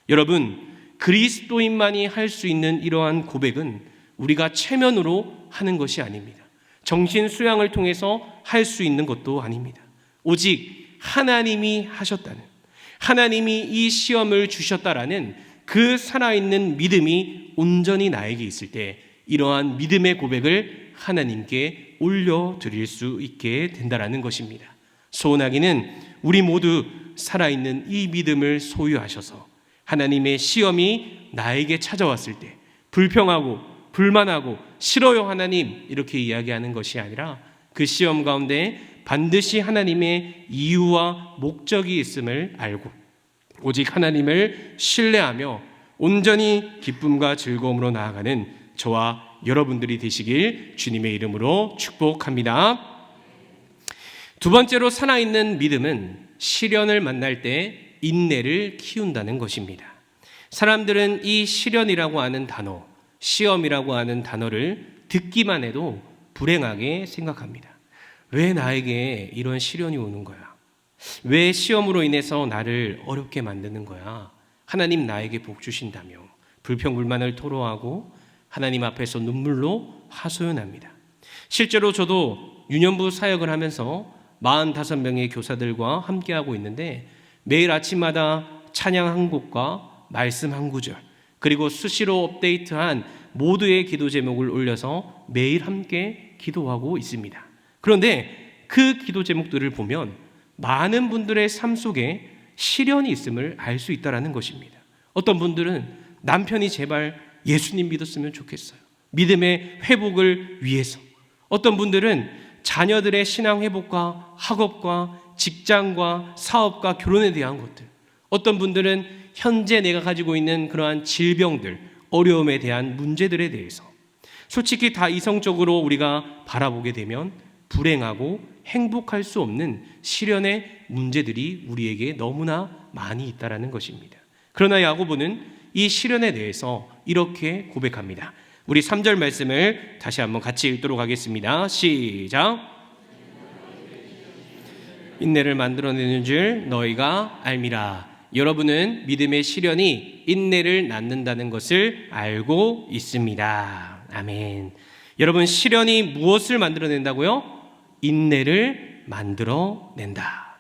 여러분, 그리스도인만이 할 수 있는 이러한 고백은 우리가 체면으로 하는 것이 아닙니다. 정신 수양을 통해서 할 수 있는 것도 아닙니다. 오직 하나님이 하셨다는, 하나님이 이 시험을 주셨다라는 그 살아있는 믿음이 온전히 나에게 있을 때 이러한 믿음의 고백을 하나님께 올려드릴 수 있게 된다라는 것입니다. 소원하기는 우리 모두 살아있는 이 믿음을 소유하셔서 하나님의 시험이 나에게 찾아왔을 때 불평하고 불만하고 싫어요 하나님 이렇게 이야기하는 것이 아니라 그 시험 가운데 반드시 하나님의 이유와 목적이 있음을 알고 오직 하나님을 신뢰하며 온전히 기쁨과 즐거움으로 나아가는 저와 여러분들이 되시길 주님의 이름으로 축복합니다. 두 번째로 살아있는 믿음은 시련을 만날 때 인내를 키운다는 것입니다. 사람들은 이 시련이라고 하는 단어, 시험이라고 하는 단어를 듣기만 해도 불행하게 생각합니다. 왜 나에게 이런 시련이 오는 거야? 왜 시험으로 인해서 나를 어렵게 만드는 거야? 하나님 나에게 복 주신다며 불평불만을 토로하고 하나님 앞에서 눈물로 하소연합니다. 실제로 저도 유년부 사역을 하면서 45명의 교사들과 함께하고 있는데 매일 아침마다 찬양 한 곡과 말씀 한 구절 그리고 수시로 업데이트한 모두의 기도 제목을 올려서 매일 함께 기도하고 있습니다. 그런데 그 기도 제목들을 보면 많은 분들의 삶 속에 시련이 있음을 알 수 있다는 것입니다. 어떤 분들은 남편이 제발 예수님 믿었으면 좋겠어요. 믿음의 회복을 위해서. 어떤 분들은 자녀들의 신앙 회복과 학업과 직장과 사업과 결혼에 대한 것들. 어떤 분들은 현재 내가 가지고 있는 그러한 질병들, 어려움에 대한 문제들에 대해서 솔직히 다 이성적으로 우리가 바라보게 되면 불행하고 행복할 수 없는 시련의 문제들이 우리에게 너무나 많이 있다는 것입니다. 그러나 야고보는 이 시련에 대해서 이렇게 고백합니다. 우리 3절 말씀을 다시 한번 같이 읽도록 하겠습니다. 시작. 인내를 만들어내는 줄 너희가 알미라. 여러분은 믿음의 시련이 인내를 낳는다는 것을 알고 있습니다. 아멘. 여러분, 시련이 무엇을 만들어낸다고요? 인내를 만들어낸다.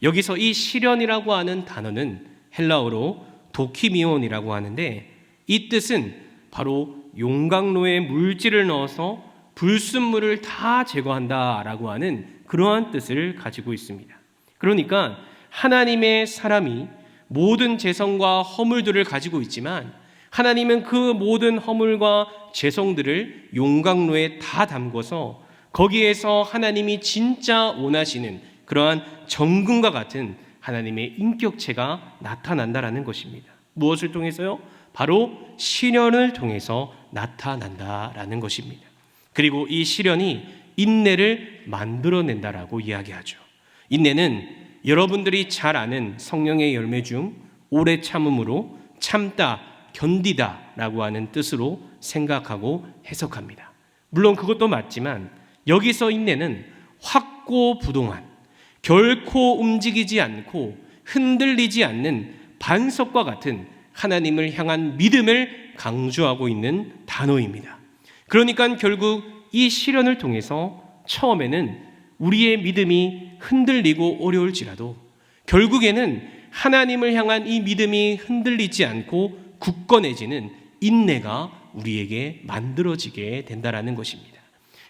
여기서 이 시련이라고 하는 단어는 헬라어로 도키미온이라고 하는데 이 뜻은 바로 용광로에 물질을 넣어서 불순물을 다 제거한다라고 하는 그러한 뜻을 가지고 있습니다. 그러니까 하나님의 사람이 모든 재성과 허물들을 가지고 있지만 하나님은 그 모든 허물과 재성들을 용광로에 다 담궈서 거기에서 하나님이 진짜 원하시는 그러한 정금과 같은 하나님의 인격체가 나타난다라는 것입니다. 무엇을 통해서요? 바로 시련을 통해서 나타난다라는 것입니다. 그리고 이 시련이 인내를 만들어낸다라고 이야기하죠. 인내는 여러분들이 잘 아는 성령의 열매 중 오래 참음으로 참다, 견디다라고 하는 뜻으로 생각하고 해석합니다. 물론 그것도 맞지만 여기서 인내는 확고부동한, 결코 움직이지 않고 흔들리지 않는 반석과 같은 하나님을 향한 믿음을 강조하고 있는 단어입니다. 그러니까 결국 이 시련을 통해서 처음에는 우리의 믿음이 흔들리고 어려울지라도 결국에는 하나님을 향한 이 믿음이 흔들리지 않고 굳건해지는 인내가 우리에게 만들어지게 된다는 것입니다.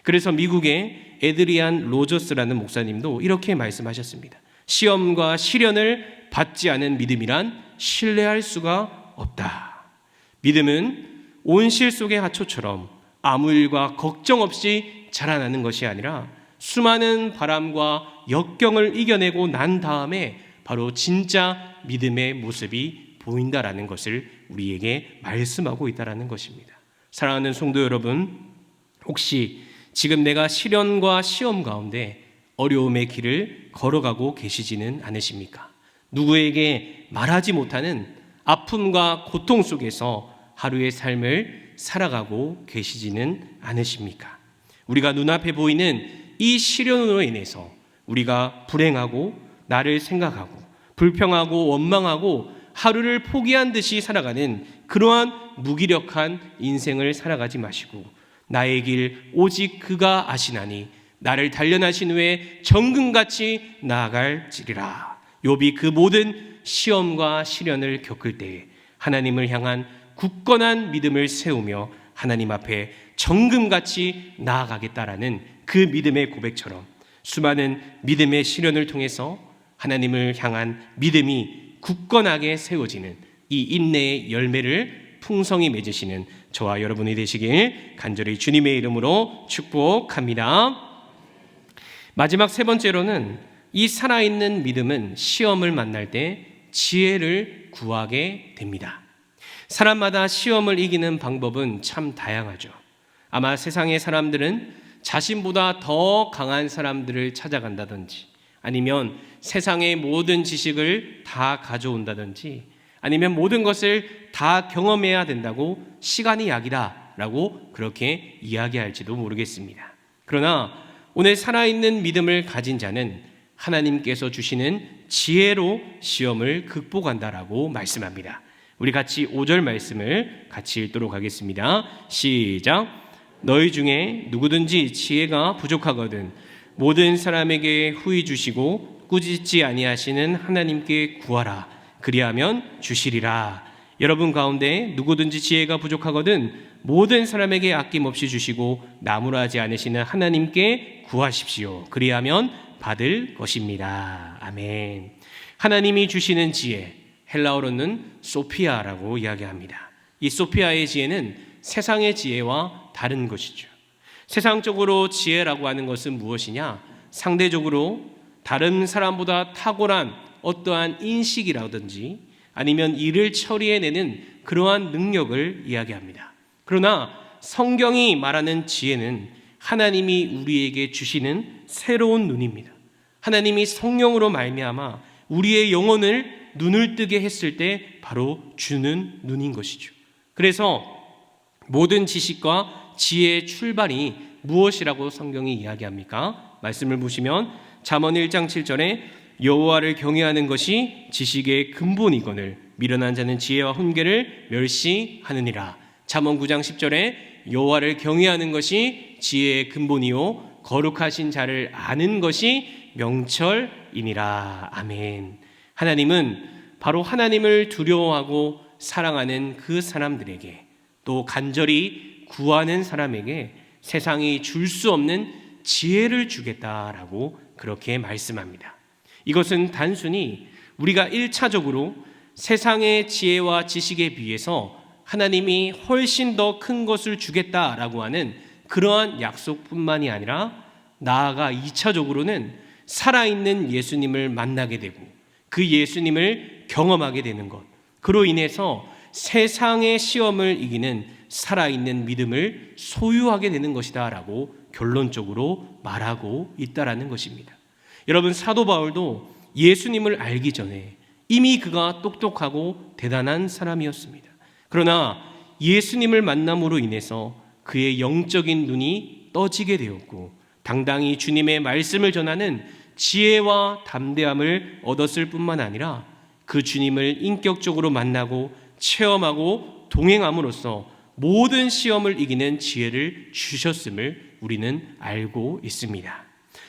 그래서 미국의 에드리안 로저스라는 목사님도 이렇게 말씀하셨습니다. 시험과 시련을 받지 않은 믿음이란 신뢰할 수가 없다. 믿음은 온실 속의 하초처럼 아무 일과 걱정 없이 자라나는 것이 아니라 수많은 바람과 역경을 이겨내고 난 다음에 바로 진짜 믿음의 모습이 보인다라는 것을 우리에게 말씀하고 있다라는 것입니다. 사랑하는 성도 여러분, 혹시 지금 내가 시련과 시험 가운데 어려움의 길을 걸어가고 계시지는 않으십니까? 누구에게 말하지 못하는 아픔과 고통 속에서 하루의 삶을 살아가고 계시지는 않으십니까? 우리가 눈앞에 보이는 이 시련으로 인해서 우리가 불행하고 나를 생각하고 불평하고 원망하고 하루를 포기한 듯이 살아가는 그러한 무기력한 인생을 살아가지 마시고 나의 길 오직 그가 아시나니 나를 단련하신 후에 정금같이 나아갈지리라. 욥이 그 모든 시험과 시련을 겪을 때에 하나님을 향한 굳건한 믿음을 세우며 하나님 앞에 정금같이 나아가겠다라는 그 믿음의 고백처럼 수많은 믿음의 시련을 통해서 하나님을 향한 믿음이 굳건하게 세워지는 이 인내의 열매를 풍성히 맺으시는 저와 여러분이 되시길 간절히 주님의 이름으로 축복합니다. 마지막 세 번째로는 이 살아있는 믿음은 시험을 만날 때 지혜를 구하게 됩니다. 사람마다 시험을 이기는 방법은 참 다양하죠. 아마 세상의 사람들은 자신보다 더 강한 사람들을 찾아간다든지 아니면 세상의 모든 지식을 다 가져온다든지 아니면 모든 것을 다 경험해야 된다고 시간이 약이다 라고 그렇게 이야기할지도 모르겠습니다. 그러나 오늘 살아있는 믿음을 가진 자는 하나님께서 주시는 지혜로 시험을 극복한다라고 말씀합니다. 우리 같이 5절 말씀을 같이 읽도록 하겠습니다. 시작. 너희 중에 누구든지 지혜가 부족하거든 모든 사람에게 후히 주시고 꾸짖지 아니하시는 하나님께 구하라. 그리하면 주시리라. 여러분 가운데 누구든지 지혜가 부족하거든 모든 사람에게 아낌없이 주시고 나무라지 않으시는 하나님께 구하십시오. 그리하면 받을 것입니다. 아멘. 하나님이 주시는 지혜, 헬라어로는 소피아라고 이야기합니다. 이 소피아의 지혜는 세상의 지혜와 다른 것이죠. 세상적으로 지혜라고 하는 것은 무엇이냐? 상대적으로 다른 사람보다 탁월한 어떠한 인식이라든지 아니면 일을 처리해내는 그러한 능력을 이야기합니다. 그러나 성경이 말하는 지혜는 하나님이 우리에게 주시는 새로운 눈입니다. 하나님이 성령으로 말미암아 우리의 영혼을 눈을 뜨게 했을 때 바로 주는 눈인 것이죠. 그래서 모든 지식과 지혜의 출발이 무엇이라고 성경이 이야기합니까? 말씀을 보시면 잠언 1장 7절에 여호와를 경외하는 것이 지식의 근본이거늘 미련한 자는 지혜와 훈계를 멸시하느니라. 잠언 9장 10절에 여호와를 경외하는 것이 지혜의 근본이요 거룩하신 자를 아는 것이 명철이니라. 아멘. 하나님은 바로 하나님을 두려워하고 사랑하는 그 사람들에게 또 간절히 구하는 사람에게 세상이 줄 수 없는 지혜를 주겠다라고 그렇게 말씀합니다. 이것은 단순히 우리가 1차적으로 세상의 지혜와 지식에 비해서 하나님이 훨씬 더 큰 것을 주겠다라고 하는 그러한 약속뿐만이 아니라 나아가 2차적으로는 살아있는 예수님을 만나게 되고 그 예수님을 경험하게 되는 것, 그로 인해서 세상의 시험을 이기는 살아있는 믿음을 소유하게 되는 것이다 라고 결론적으로 말하고 있다라는 것입니다. 여러분, 사도 바울도 예수님을 알기 전에 이미 그가 똑똑하고 대단한 사람이었습니다. 그러나 예수님을 만남으로 인해서 그의 영적인 눈이 떠지게 되었고 당당히 주님의 말씀을 전하는 지혜와 담대함을 얻었을 뿐만 아니라 그 주님을 인격적으로 만나고 체험하고 동행함으로써 모든 시험을 이기는 지혜를 주셨음을 우리는 알고 있습니다.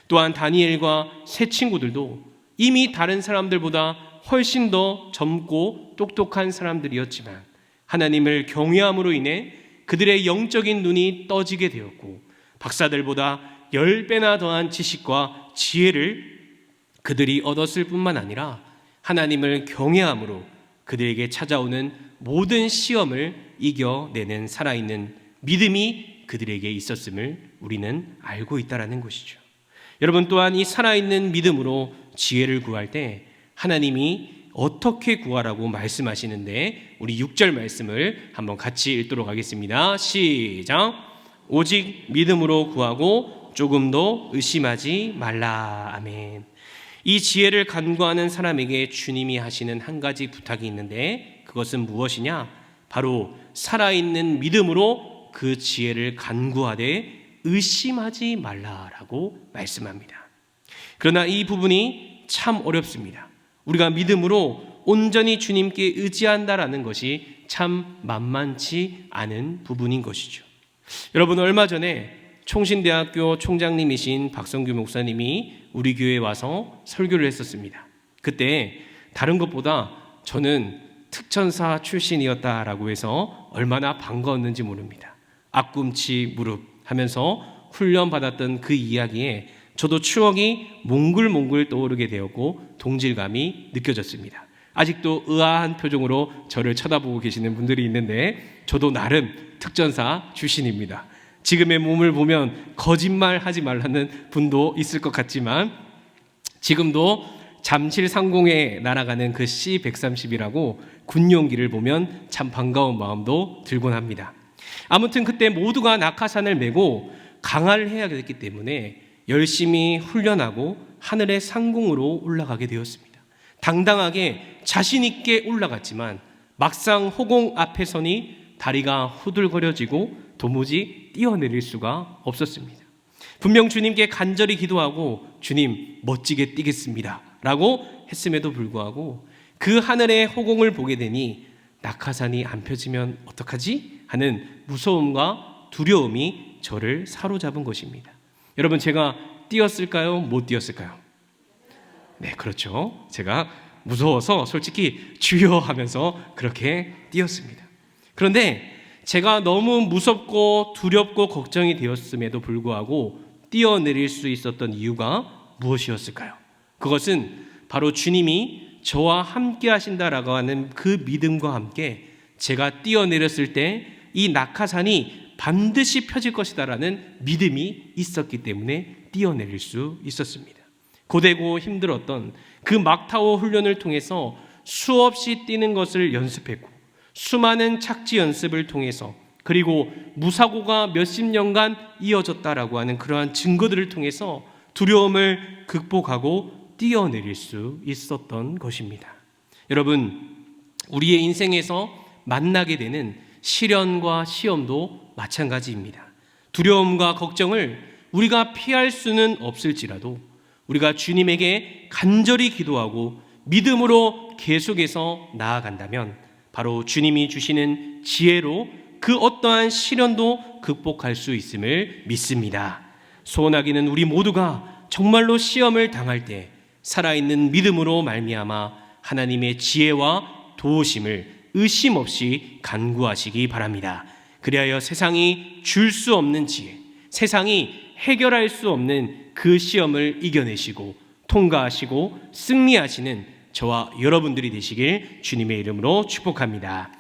또한 다니엘과 세 친구들도 이미 다른 사람들보다 훨씬 더 젊고 똑똑한 사람들이었지만 하나님을 경외함으로 인해 그들의 영적인 눈이 떠지게 되었고 박사들보다 10배나 더한 지식과 지혜를 그들이 얻었을 뿐만 아니라 하나님을 경외함으로 그들에게 찾아오는 모든 시험을 이겨내는 살아있는 믿음이 그들에게 있었음을 우리는 알고 있다는 것이죠. 여러분, 또한 이 살아있는 믿음으로 지혜를 구할 때 하나님이 어떻게 구하라고 말씀하시는데 우리 6절 말씀을 한번 같이 읽도록 하겠습니다. 시작. 오직 믿음으로 구하고 조금도 의심하지 말라. 아멘. 이 지혜를 간구하는 사람에게 주님이 하시는 한 가지 부탁이 있는데 그것은 무엇이냐? 바로 살아있는 믿음으로 그 지혜를 간구하되 의심하지 말라라고 말씀합니다. 그러나 이 부분이 참 어렵습니다. 우리가 믿음으로 온전히 주님께 의지한다라는 것이 참 만만치 않은 부분인 것이죠. 여러분, 얼마 전에 총신대학교 총장님이신 박성규 목사님이 우리 교회에 와서 설교를 했었습니다. 그때 다른 것보다 저는 특전사 출신이었다라고 해서 얼마나 반가웠는지 모릅니다. 앞꿈치 무릎 하면서 훈련받았던 그 이야기에 저도 추억이 몽글몽글 떠오르게 되었고 동질감이 느껴졌습니다. 아직도 의아한 표정으로 저를 쳐다보고 계시는 분들이 있는데 저도 나름 특전사 출신입니다. 지금의 몸을 보면 거짓말하지 말라는 분도 있을 것 같지만 지금도 잠실 상공에 날아가는 그 C-130이라고 군용기를 보면 참 반가운 마음도 들곤 합니다. 아무튼 그때 모두가 낙하산을 메고 강화를 해야 됐기 때문에 열심히 훈련하고 하늘의 상공으로 올라가게 되었습니다. 당당하게 자신 있게 올라갔지만 막상 허공 앞에 서니 다리가 후들거려지고 도무지 뛰어내릴 수가 없었습니다. 분명 주님께 간절히 기도하고 주님 멋지게 뛰겠습니다 라고 했음에도 불구하고 그 하늘의 호공을 보게 되니 낙하산이 안 펴지면 어떡하지? 하는 무서움과 두려움이 저를 사로잡은 것입니다. 여러분, 제가 뛰었을까요? 못 뛰었을까요? 네, 그렇죠. 제가 무서워서 솔직히 주여 하면서 그렇게 뛰었습니다. 그런데 제가 너무 무섭고 두렵고 걱정이 되었음에도 불구하고 뛰어내릴 수 있었던 이유가 무엇이었을까요? 그것은 바로 주님이 저와 함께 하신다라고 하는 그 믿음과 함께 제가 뛰어내렸을 때 이 낙하산이 반드시 펴질 것이다라는 믿음이 있었기 때문에 뛰어내릴 수 있었습니다. 고되고 힘들었던 그 막타워 훈련을 통해서 수없이 뛰는 것을 연습했고 수많은 착지 연습을 통해서 그리고 무사고가 몇십 년간 이어졌다라고 하는 그러한 증거들을 통해서 두려움을 극복하고 뛰어내릴 수 있었던 것입니다. 여러분, 우리의 인생에서 만나게 되는 시련과 시험도 마찬가지입니다. 두려움과 걱정을 우리가 피할 수는 없을지라도 우리가 주님에게 간절히 기도하고 믿음으로 계속해서 나아간다면 바로 주님이 주시는 지혜로 그 어떠한 시련도 극복할 수 있음을 믿습니다. 소원하기는 우리 모두가 정말로 시험을 당할 때 살아있는 믿음으로 말미암아 하나님의 지혜와 도우심을 의심 없이 간구하시기 바랍니다. 그리하여 세상이 줄 수 없는 지혜, 세상이 해결할 수 없는 그 시험을 이겨내시고 통과하시고 승리하시는 저와 여러분들이 되시길 주님의 이름으로 축복합니다.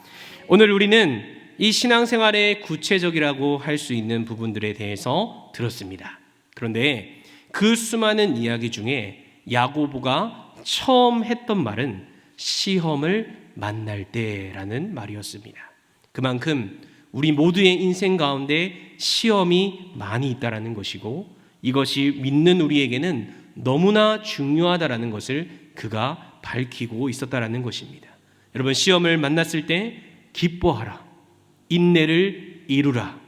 오늘 우리는 이 신앙생활의 구체적이라고 할 수 있는 부분들에 대해서 들었습니다. 그런데 그 수많은 이야기 중에 야고보가 처음 했던 말은 시험을 만날 때라는 말이었습니다. 그만큼 우리 모두의 인생 가운데 시험이 많이 있다라는 것이고 이것이 믿는 우리에게는 너무나 중요하다라는 것을 그가 밝히고 있었다라는 것입니다. 여러분, 시험을 만났을 때 기뻐하라, 인내를 이루라,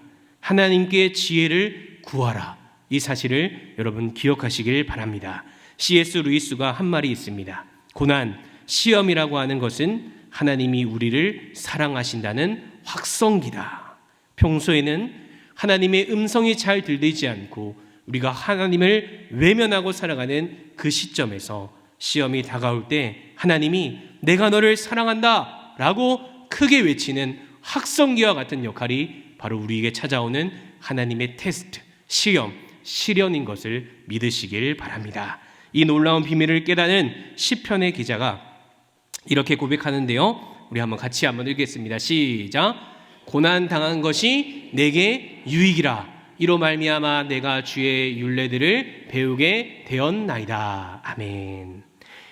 하나님께 지혜를 구하라. 이 사실을 여러분 기억하시길 바랍니다. C.S. 루이스가 한 말이 있습니다. 고난, 시험이라고 하는 것은 하나님이 우리를 사랑하신다는 확성기다. 평소에는 하나님의 음성이 잘 들리지 않고 우리가 하나님을 외면하고 살아가는 그 시점에서 시험이 다가올 때 하나님이 내가 너를 사랑한다 라고 크게 외치는 확성기와 같은 역할이 바로 우리에게 찾아오는 하나님의 테스트, 시험, 시련인 것을 믿으시길 바랍니다. 이 놀라운 비밀을 깨닫는 시편의 기자가 이렇게 고백하는데요. 우리 같이 한번 읽겠습니다. 시작. 고난 당한 것이 내게 유익이라. 이로 말미암아 내가 주의 율례들을 배우게 되었나이다. 아멘.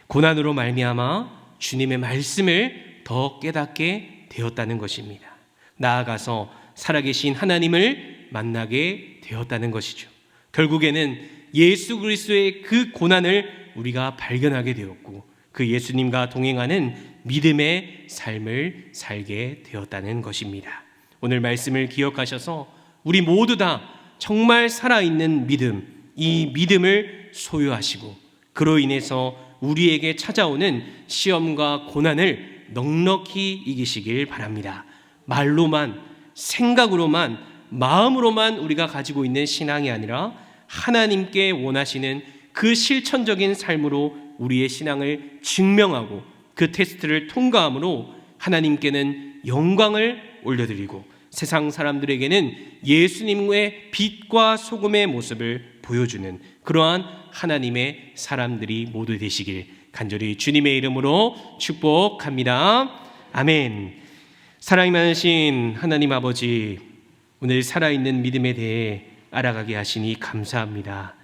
고난으로 말미암아 주님의 말씀을 더 깨닫게 되었다는 것입니다. 나아가서 살아계신 하나님을 만나게 되었다는 것이죠. 결국에는 예수 그리스도의 그 고난을 우리가 발견하게 되었고 그 예수님과 동행하는 믿음의 삶을 살게 되었다는 것입니다. 오늘 말씀을 기억하셔서 우리 모두 다 정말 살아있는 믿음, 이 믿음을 소유하시고 그로 인해서 우리에게 찾아오는 시험과 고난을 넉넉히 이기시길 바랍니다. 말로만, 생각으로만, 마음으로만 우리가 가지고 있는 신앙이 아니라 하나님께 원하시는 그 실천적인 삶으로 우리의 신앙을 증명하고 그 테스트를 통과함으로 하나님께는 영광을 올려드리고 세상 사람들에게는 예수님의 빛과 소금의 모습을 보여주는 그러한 하나님의 사람들이 모두 되시길 간절히 주님의 이름으로 축복합니다. 아멘. 사랑이 많으신 하나님 아버지, 오늘 살아있는 믿음에 대해 알아가게 하시니 감사합니다.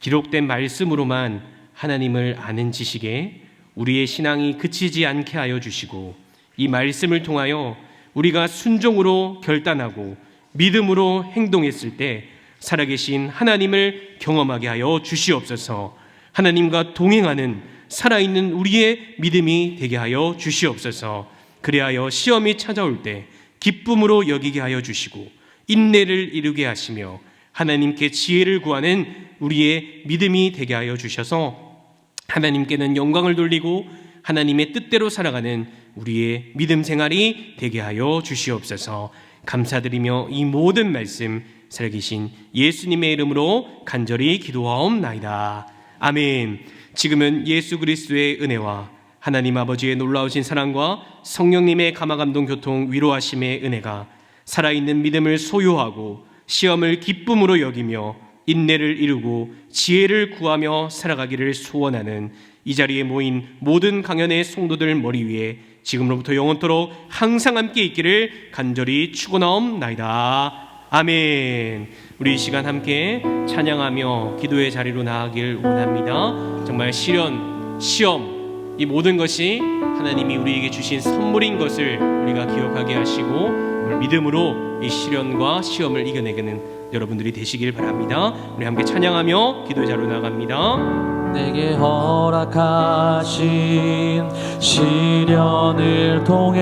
기록된 말씀으로만 하나님을 아는 지식에 우리의 신앙이 그치지 않게 하여 주시고 이 말씀을 통하여 우리가 순종으로 결단하고 믿음으로 행동했을 때 살아계신 하나님을 경험하게 하여 주시옵소서. 하나님과 동행하는 살아있는 우리의 믿음이 되게 하여 주시옵소서. 그리하여 시험이 찾아올 때 기쁨으로 여기게 하여 주시고 인내를 이루게 하시며 하나님께 지혜를 구하는 우리의 믿음이 되게 하여 주셔서 하나님께는 영광을 돌리고 하나님의 뜻대로 살아가는 우리의 믿음 생활이 되게 하여 주시옵소서. 감사드리며 이 모든 말씀 살아계신 예수님의 이름으로 간절히 기도하옵나이다. 아멘. 지금은 예수 그리스도의 은혜와 하나님 아버지의 놀라우신 사랑과 성령님의 감화감동 교통 위로하심의 은혜가 살아있는 믿음을 소유하고 시험을 기쁨으로 여기며 인내를 이루고 지혜를 구하며 살아가기를 소원하는 이 자리에 모인 모든 강연의 성도들 머리 위에 지금으로부터 영원토록 항상 함께 있기를 간절히 축원하옵나이다. 아멘. 우리 이 시간 함께 찬양하며 기도의 자리로 나아가길 원합니다. 정말 시련, 시험, 이 모든 것이 하나님이 우리에게 주신 선물인 것을 우리가 기억하게 하시고 믿음으로 이 시련과 시험을 이겨내는 여러분들이 되시길 바랍니다. 우리 함께 찬양하며 기도의 자리로 나갑니다. 내게 허락하신 시련을 통해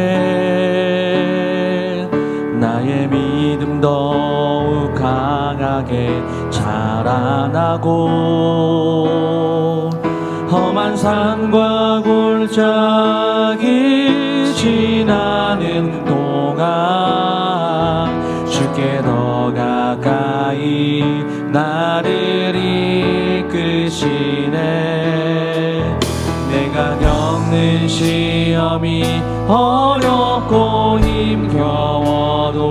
나의 믿음 더욱 강하게 자라나고 험한 산과 골짜기 지나는 동안 주께 더 가까이 나를 이끄시네. 내가 겪는 시험이 어렵고 힘겨워도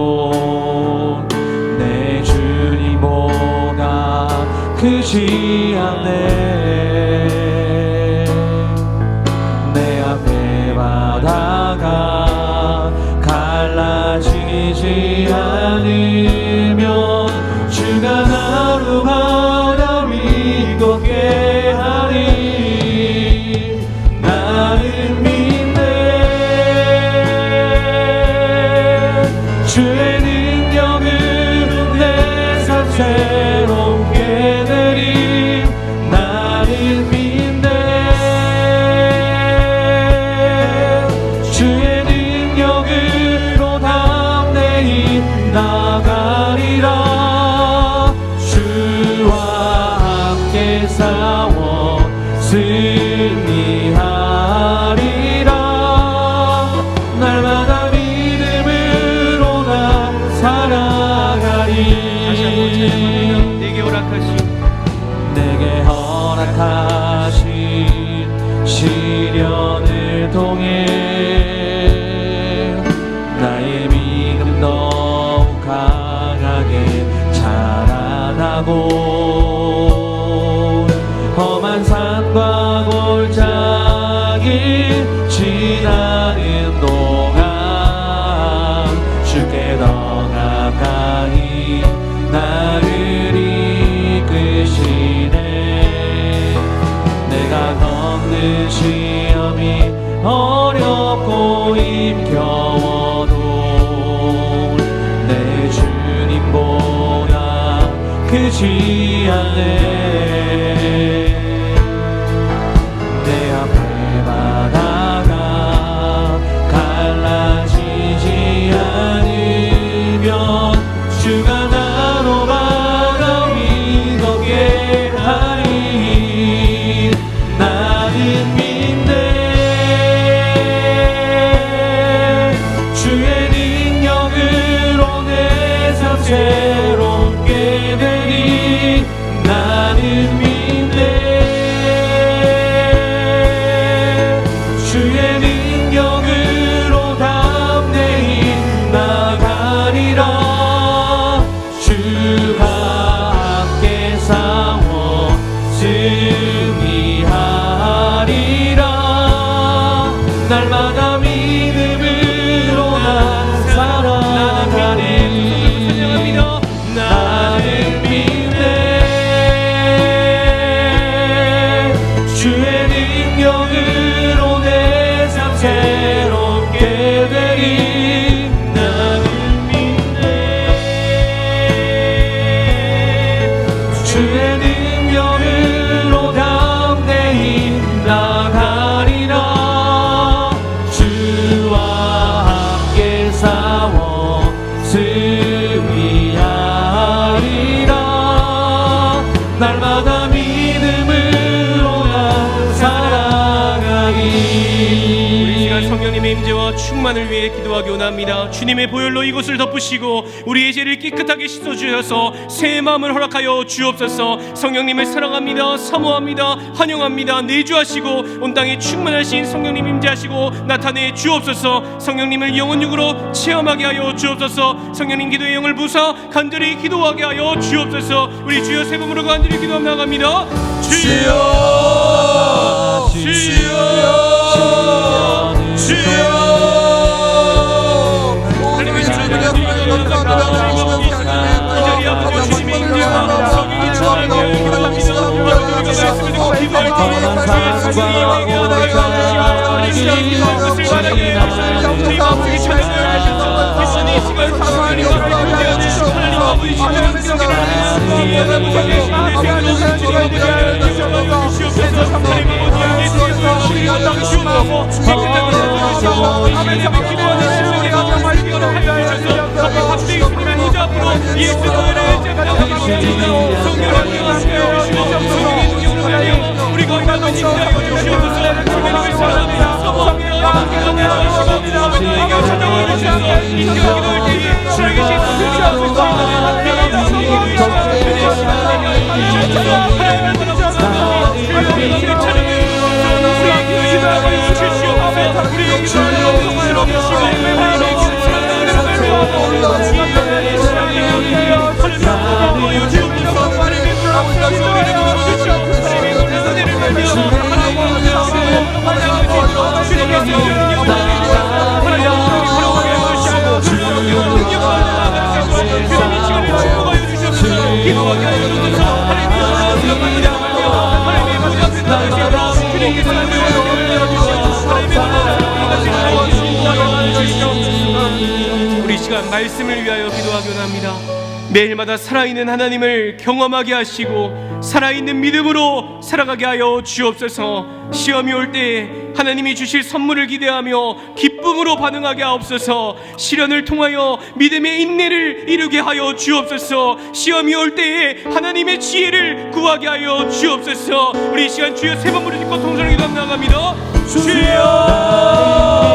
내 주님보다 크지 않네. 내 앞에 바다가 갈라지지 않으면 주가 나로 바다 위 걷게 하리. 나는 믿네. 주의 능력으로 내 삶 새롭게 되리. 나는 믿네. 주의 능력으로 담대히 나가리라. 주와 함께 싸워 승리하리라. 날마다 믿음으로 나 살아가리. 다시 한번 찬양합니다. 내게 허락하신 시련을 통해 나의 믿음 더욱 강하게 자라나고 험한 산과 골짜기 지나는 동안 주께 더 가까이 나를 이끄시네. 내가 겪는 시험이 어렵고 힘겨워도 내 주님보다 크지 않네. 내 앞에 바다가 갈라지지 않으면 주가 나로 바다 위 걷게 하리. 나는 믿네. 주의 능력으로 내 삶 새롭게 되리. 성령님의 임재와 충만을 위해 기도하기 원합니다. 주님의 보혈로 이곳을 덮으시고 우리의 죄를 깨끗하게 씻어주셔서 새 마음을 허락하여 주옵소서. 성령님을 사랑합니다. 사모합니다. 환영합니다. 내주하시고 온 땅에 충만하신 성령님 임재하시고 나타내 주옵소서. 성령님을 영혼육으로 체험하게 하여 주옵소서. 성령님 기도의 영을 부사 간절히 기도하게 하여 주옵소서. 우리 주여 세 번으로 간절히 기도하며 나갑니다. 주여 주여 우리 시간 말씀을 위하여 기도하기 원합니다. 매일마다 살아있는 하나님을 경험하게 하시고 살아있는 믿음으로 살아가게 하여 주옵소서. 시험이 올 때 하나님이 주실 선물을 기대하며 기쁨으로 반응하게 하옵소서. 시련을 통하여 믿음의 인내를 이루게 하여 주옵소서. 시험이 올 때에 하나님의 지혜를 구하게 하여 주옵소서. 우리 이 시간 주여 세 번 부르짖고 통성을 기도하며 나갑니다. 주여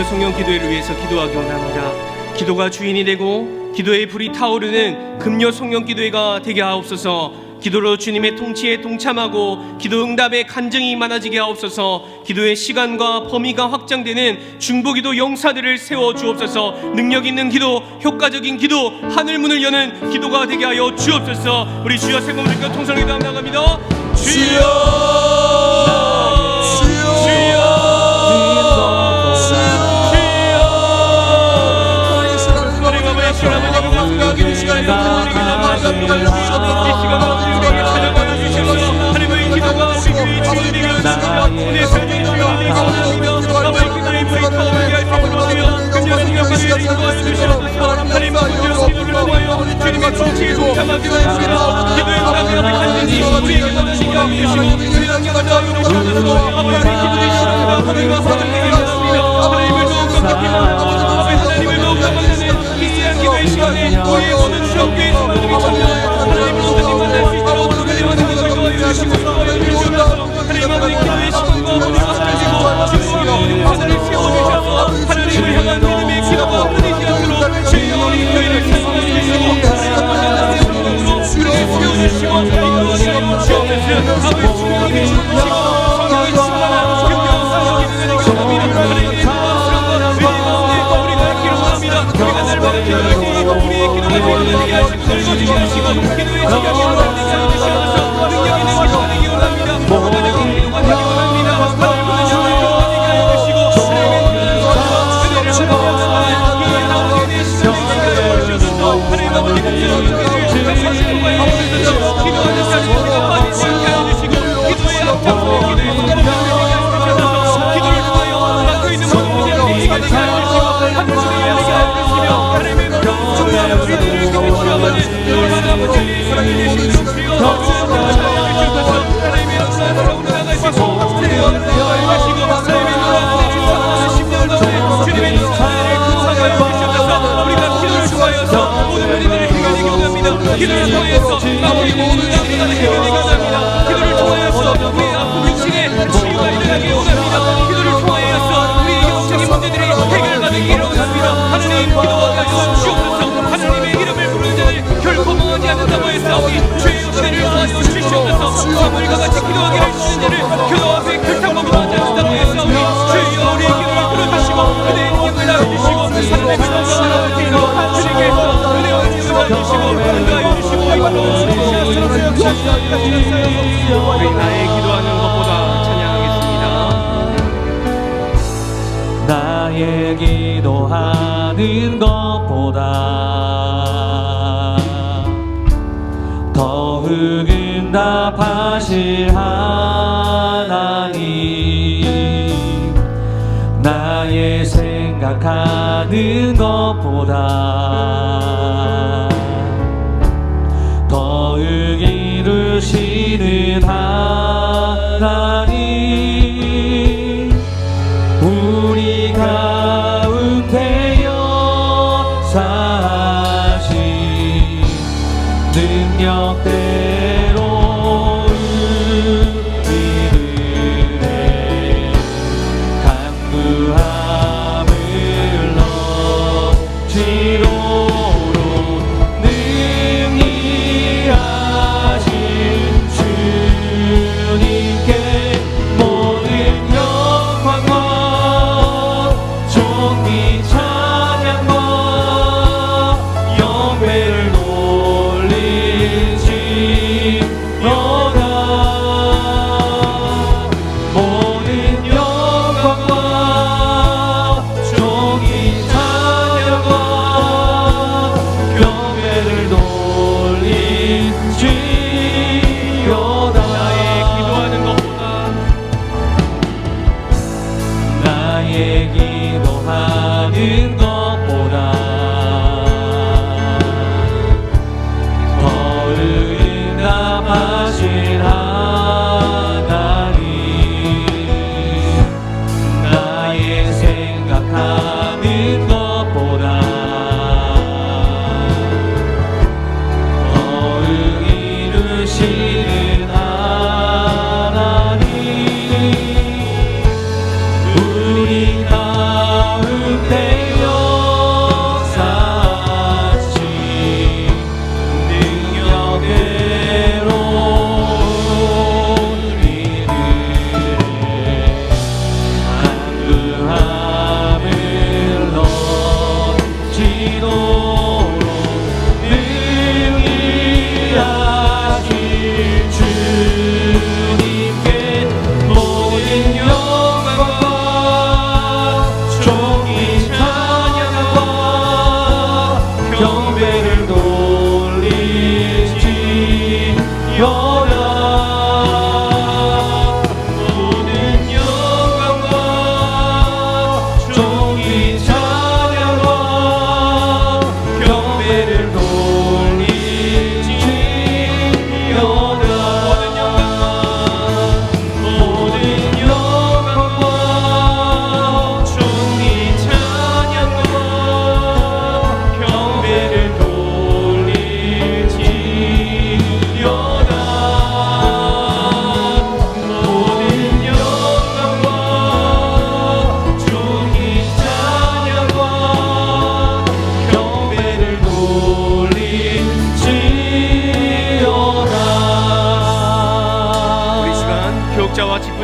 성령 기도회를 위해서 기도하기 원합니다. 기도가 주인이 되고 기도의 불이 타오르는 금요 성령 기도회가 되게 하옵소서. 기도로 주님의 통치에 동참하고 기도 응답에 간증이 많아지게 하옵소서. 기도의 시간과 범위가 확장되는 중보기도 용사들을 세워 주옵소서. 능력 있는 기도, 효과적인 기도, 하늘 문을 여는 기도가 되게 하여 주옵소서. 우리 주여 세 번을 통성을 기도하며 나갑니다. 주여 시간 기도를 통해서 우리 모든 장애가 해결되게 원합니다. 기도를 통하여서 우리의 아픈 인생에 치유가 일어나기 원합니다. 기도를 통하여서 우리의 영적인 문제들이 해결받기 원합니다. 하나님 기도하여 주옵소서. 하나님의 이름을 부르는 자를 결코 망하지 않는다고 했사오니 죄의 은혜를 도와주어 주시옵소서. 사무엘과 같이 기도하기를 주시는 자를 교도 앞에 결탄먹이 하지 않는다고 했사오니 주여 우리의 기도를 들어주시고 은혜의 힘을 나눠주시고 하나님의 기도가 주님께서 은혜와 힘을 나눠주시고 우리 나의 기도하는 것보다 찬양하겠습니다. 나의 기도하는 것보다 더 응답하실 하나님, 나의 생각하는 것보다 더 이루시는 하나님, 우리 가운데 역사하신 능력대로 우리들의 간구함을 넘치도록 능히 하신 주님께 모든 영광과 존귀 찬양과 영배를 돌리지어다. 모든 영광과 존귀 찬양과 영배를 돌리지어다. 나의 기도하는 것보다 더 응답하신 하나님, 나의 생각하는 것보다 더 이루시는 하나님, 우리 가운데 역사하신 능력대로 우리들의 간구함을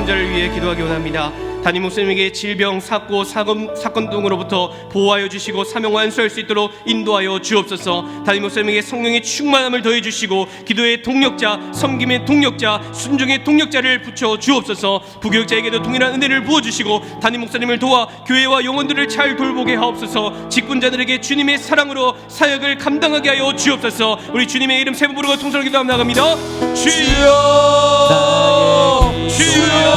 아픈 자를 위해 기도하기 원합니다. 담임 목사님에게 질병, 사고, 사건 등으로부터 보호하여 주시고 사명 완수할 수 있도록 인도하여 주옵소서. 담임 목사님에게 성령의 충만함을 더해 주시고 기도의 동력자, 섬김의 동력자, 순종의 동력자를 붙여 주옵소서. 부교육자에게도 동일한 은혜를 부어 주시고 담임 목사님을 도와 교회와 영혼들을 잘 돌보게 하옵소서. 직분자들에게 주님의 사랑으로 사역을 감당하게 하여 주옵소서. 우리 주님의 이름 세 번 부르고 통성을 기도 나갑니다. 주여, 주여.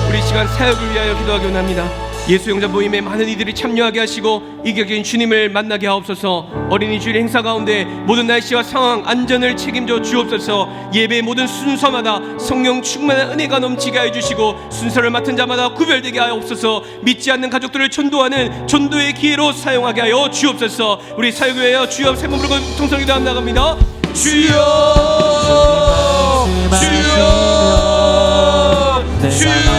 우리 시간 사역을 위하여 기도하기 원합니다. 예수 영접 모임에 많은 이들이 참여하게 하시고 이격적인 주님을 만나게 하옵소서. 어린이 주일 행사 가운데 모든 날씨와 상황 안전을 책임져 주옵소서. 예배의 모든 순서마다 성령 충만한 은혜가 넘치게 하여 주시고 순서를 맡은 자마다 구별되게 하옵소서. 믿지 않는 가족들을 전도하는 전도의 기회로 사용하게 하여 주옵소서. 우리 사역을 위하여 주여 세 번 부르고 통성기도 나갑니다. 주여, 주여, 주여.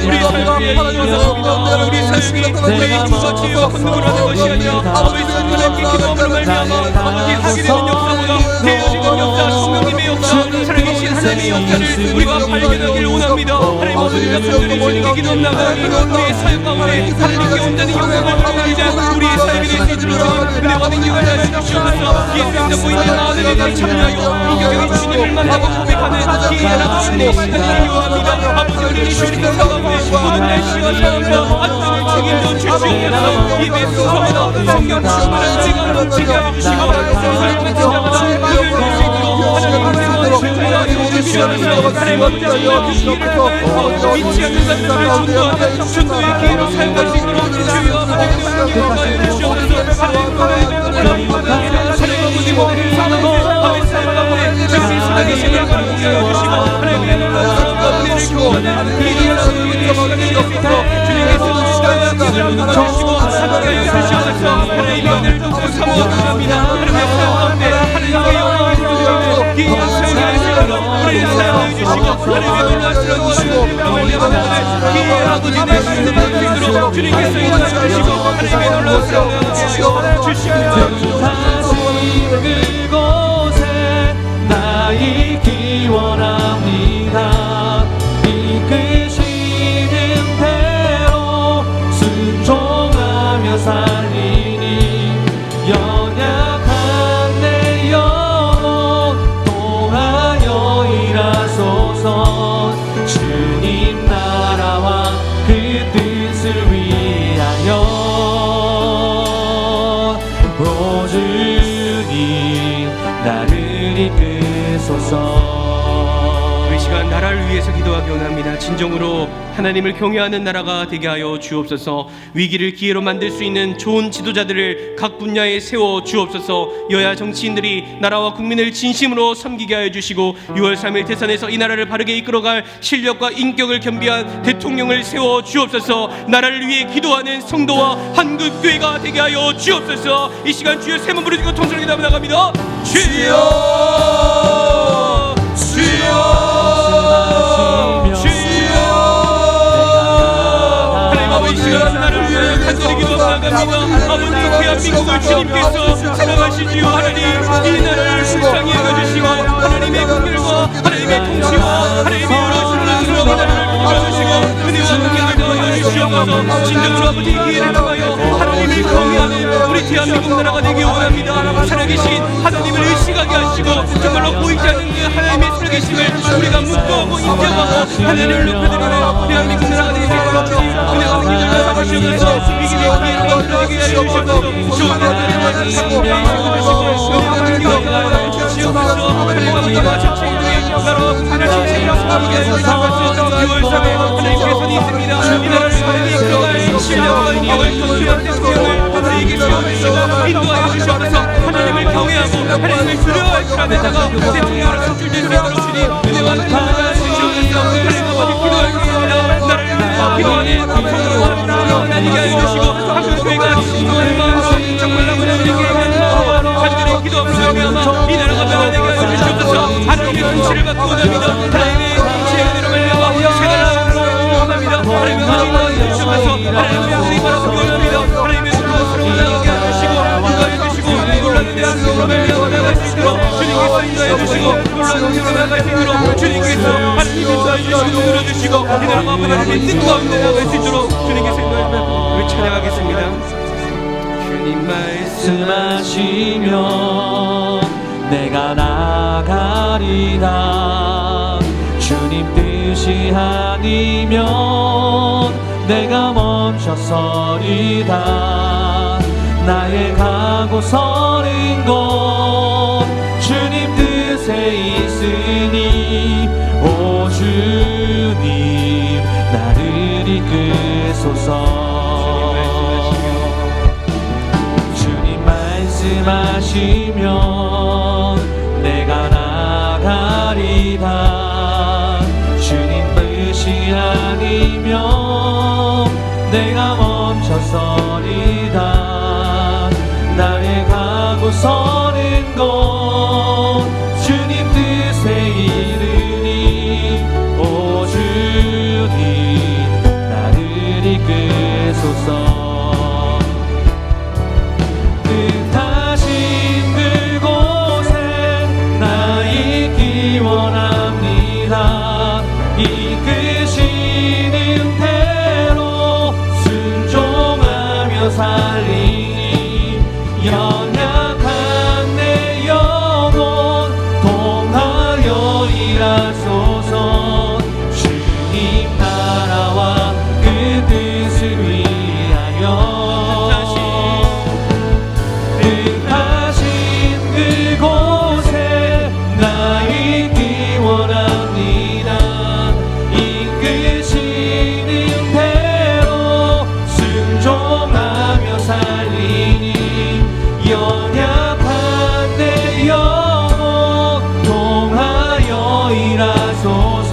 우리 사역에 우리 사역이 우리의 주거지와 건너를 하는 것이 아니라 아버지 성령의 기도함으로 말미암아 아버지 하게 되는 역사보다 되어지는 역사, 성령님의 역사, 살아계신 하나님의 역사를 우리가 발견하기를 원합니다. 하나님 아버지가 성령의 주님께 기도함 나가니 우리의 사역 가운데 하나님께 온전히 영광을 돌리자. 우리의 사역에 대해서 주님 은혜 받은 기회를 주시옵소서. 예수 영접 모임의 많은 이들이 참여하여 인격적인 주님을 만나고 고백하는 기회나 주님의 시간을 요합니다. 아버지 우리 주님 모든 날씨와 상황과 안전을 책임져 주시옵소서. 예배 순서마다 성령 충만한 은혜가 넘치게 하여 주시고 성령을 같은 자마다 구별될 수 있도록 하나님의 은혜를 주시옵소서. 하나님 아버지 주시옵소서. 믿지 않는 자들을 전도하는 전도의 기회로 사용할 수 있도록 주여 아버지 하나님 주시옵소서. 하나님 아버지 모든 상황을 아버지 사역 가운데 즉시 살아계신 영광을 공개하여 주시고 하나님의 놀라운 은혜를 교환하는 주님께서 시간을 주시고 함께하여 주시옵소서. 하나님의 은혜를 돕고 사모합니다. 하나님의 사역 가운데 하나님의 영광을 드러내는 귀한 사역을 하시고 우리를 사용하여 주시고 하나님의 놀라스러운 주님을 귀한 아버지 되시는 분들로 주님께서 인도하여 주시고 하나님의 놀라스러운 은혜를 주시옵소서. 그곳에 나의 기원합니다. 이끄시는 대로 순종하며 살리니 연약한 내 영혼 통하여 일하소서. 주님 나라와 그 뜻을 위하여 오 주님 나를 이끄소서. 시간 나라를 위해서 기도하기 원합니다. 진정으로 하나님을 경외하는 나라가 되게 하여 주옵소서. 위기를 기회로 만들 수 있는 좋은 지도자들을 각 분야에 세워 주옵소서. 여야 정치인들이 나라와 국민을 진심으로 섬기게 하여 주시고 6월 3일 대선에서 이 나라를 바르게 이끌어갈 실력과 인격을 겸비한 대통령을 세워 주옵소서. 나라를 위해 기도하는 성도와 한국교회가 되게 하여 주옵소서. 이 시간 주여 세 번 부르짖고 통성을 기도하며 나갑니다. 주여 주여 주여. 하나님 아버지, 이 시간 나를 위해 간절히 기도하며 나갑니다. 아버지, 대한민국을 주님께서 사랑하시지요. 하나님, 이 나라를 불쌍히 여겨주시고 하나님의 국민과 하나님의 통치와 하나님의 여러분을 들어가게 나라를 주시고 은혜와 긍휼을 더하여 주시옵소서. 진정으로 아버지 기회를 통하여 하나님을 경외하는 우리 대한민국 나라가 되기 원합니다. 살아계신 하나님을 의식하게 하시고 정말로 보이지 않는 그 하나님의 살아계심을 우리가 묵도하고 인정하고 하나님을 높여드리는 대한민국 나라가 되기 원합니다. 은혜와 긍휼을 더하시옵소서. 이 길의 기회를 만들어내게 하여 주시옵소서. 좋은 나라를 하시고 은혜와 긍휼을 더하여 주시옵소서. 하나님과 정치인들이 나라와 국민을 진실로 섬기게 하여 주시옵소서. 6월 3일 하나님의 선이 있습니다. 이 나라를 바르게 이끌어갈 신령과 인격을 통치한 대통령을 우리에게 세워주시고 인도하여 주시옵소서. 하나님을 경외하고 하나님을 두려워할 사람에다가 대통령으로 선출된 사람으로 주님 은혜와 긍휼을 주시옵소서. 하나님 아버지 기도할 때입니다. 나를 기도하는 성도로 나뉘게 하여 주시고 한국교회가 신도하는 마음으로 정말로 하나님께 간절히 기도하며 이 나라가 변화되게 하여 주시옵소서. 하나님의 통치를 받고 원합니다. 하나님의 통치의 은혜로 말미암아 새나라로 원합니다. 하나님의 은혜를 주시옵소서. 하나님의 은혜를 바라보기 원합니다. 하나님의 은혜로 나가게 해주시고 인도하여 주시고 놀라는 대한민국으로 말미암아 나갈 수 있도록 주님께서 인도하여 주시고 놀라는 대로 나갈 수 있도록 주님께서 하나님 인도하여 주시고 눌러주시고 이 나라가 하나님의 뜻 가운데 나갈 수 있도록 주님께서 인도하여 우리 찬양하겠습니다. 주님 말씀하시면 내가 나가리라. 주님 뜻이 아니면 내가 멈춰서리다. 나의 가고 서는 곳 주님 뜻에 있으니 오 주님 나를 이끄소서. 주님 말씀하시면 내가 나가리다. 주님 뜻이 아니면 내가 멈춰서리다. 나의 가고 서는 곳 주님 뜻에 이르니 오 주님 나를 이끄소서. 뜻하신 그곳에 나 있기 원합니다. 이끄시는 대로 순종하며 살리니 연약한 내 영혼 통하여 일하소서. 주님 나라와 그 뜻을 위하여 뜻하신 그곳에 나 있기 원합니다. 이끄시는 대로 순종하며 살리니 연약한 내 영혼 통하여 일하소서.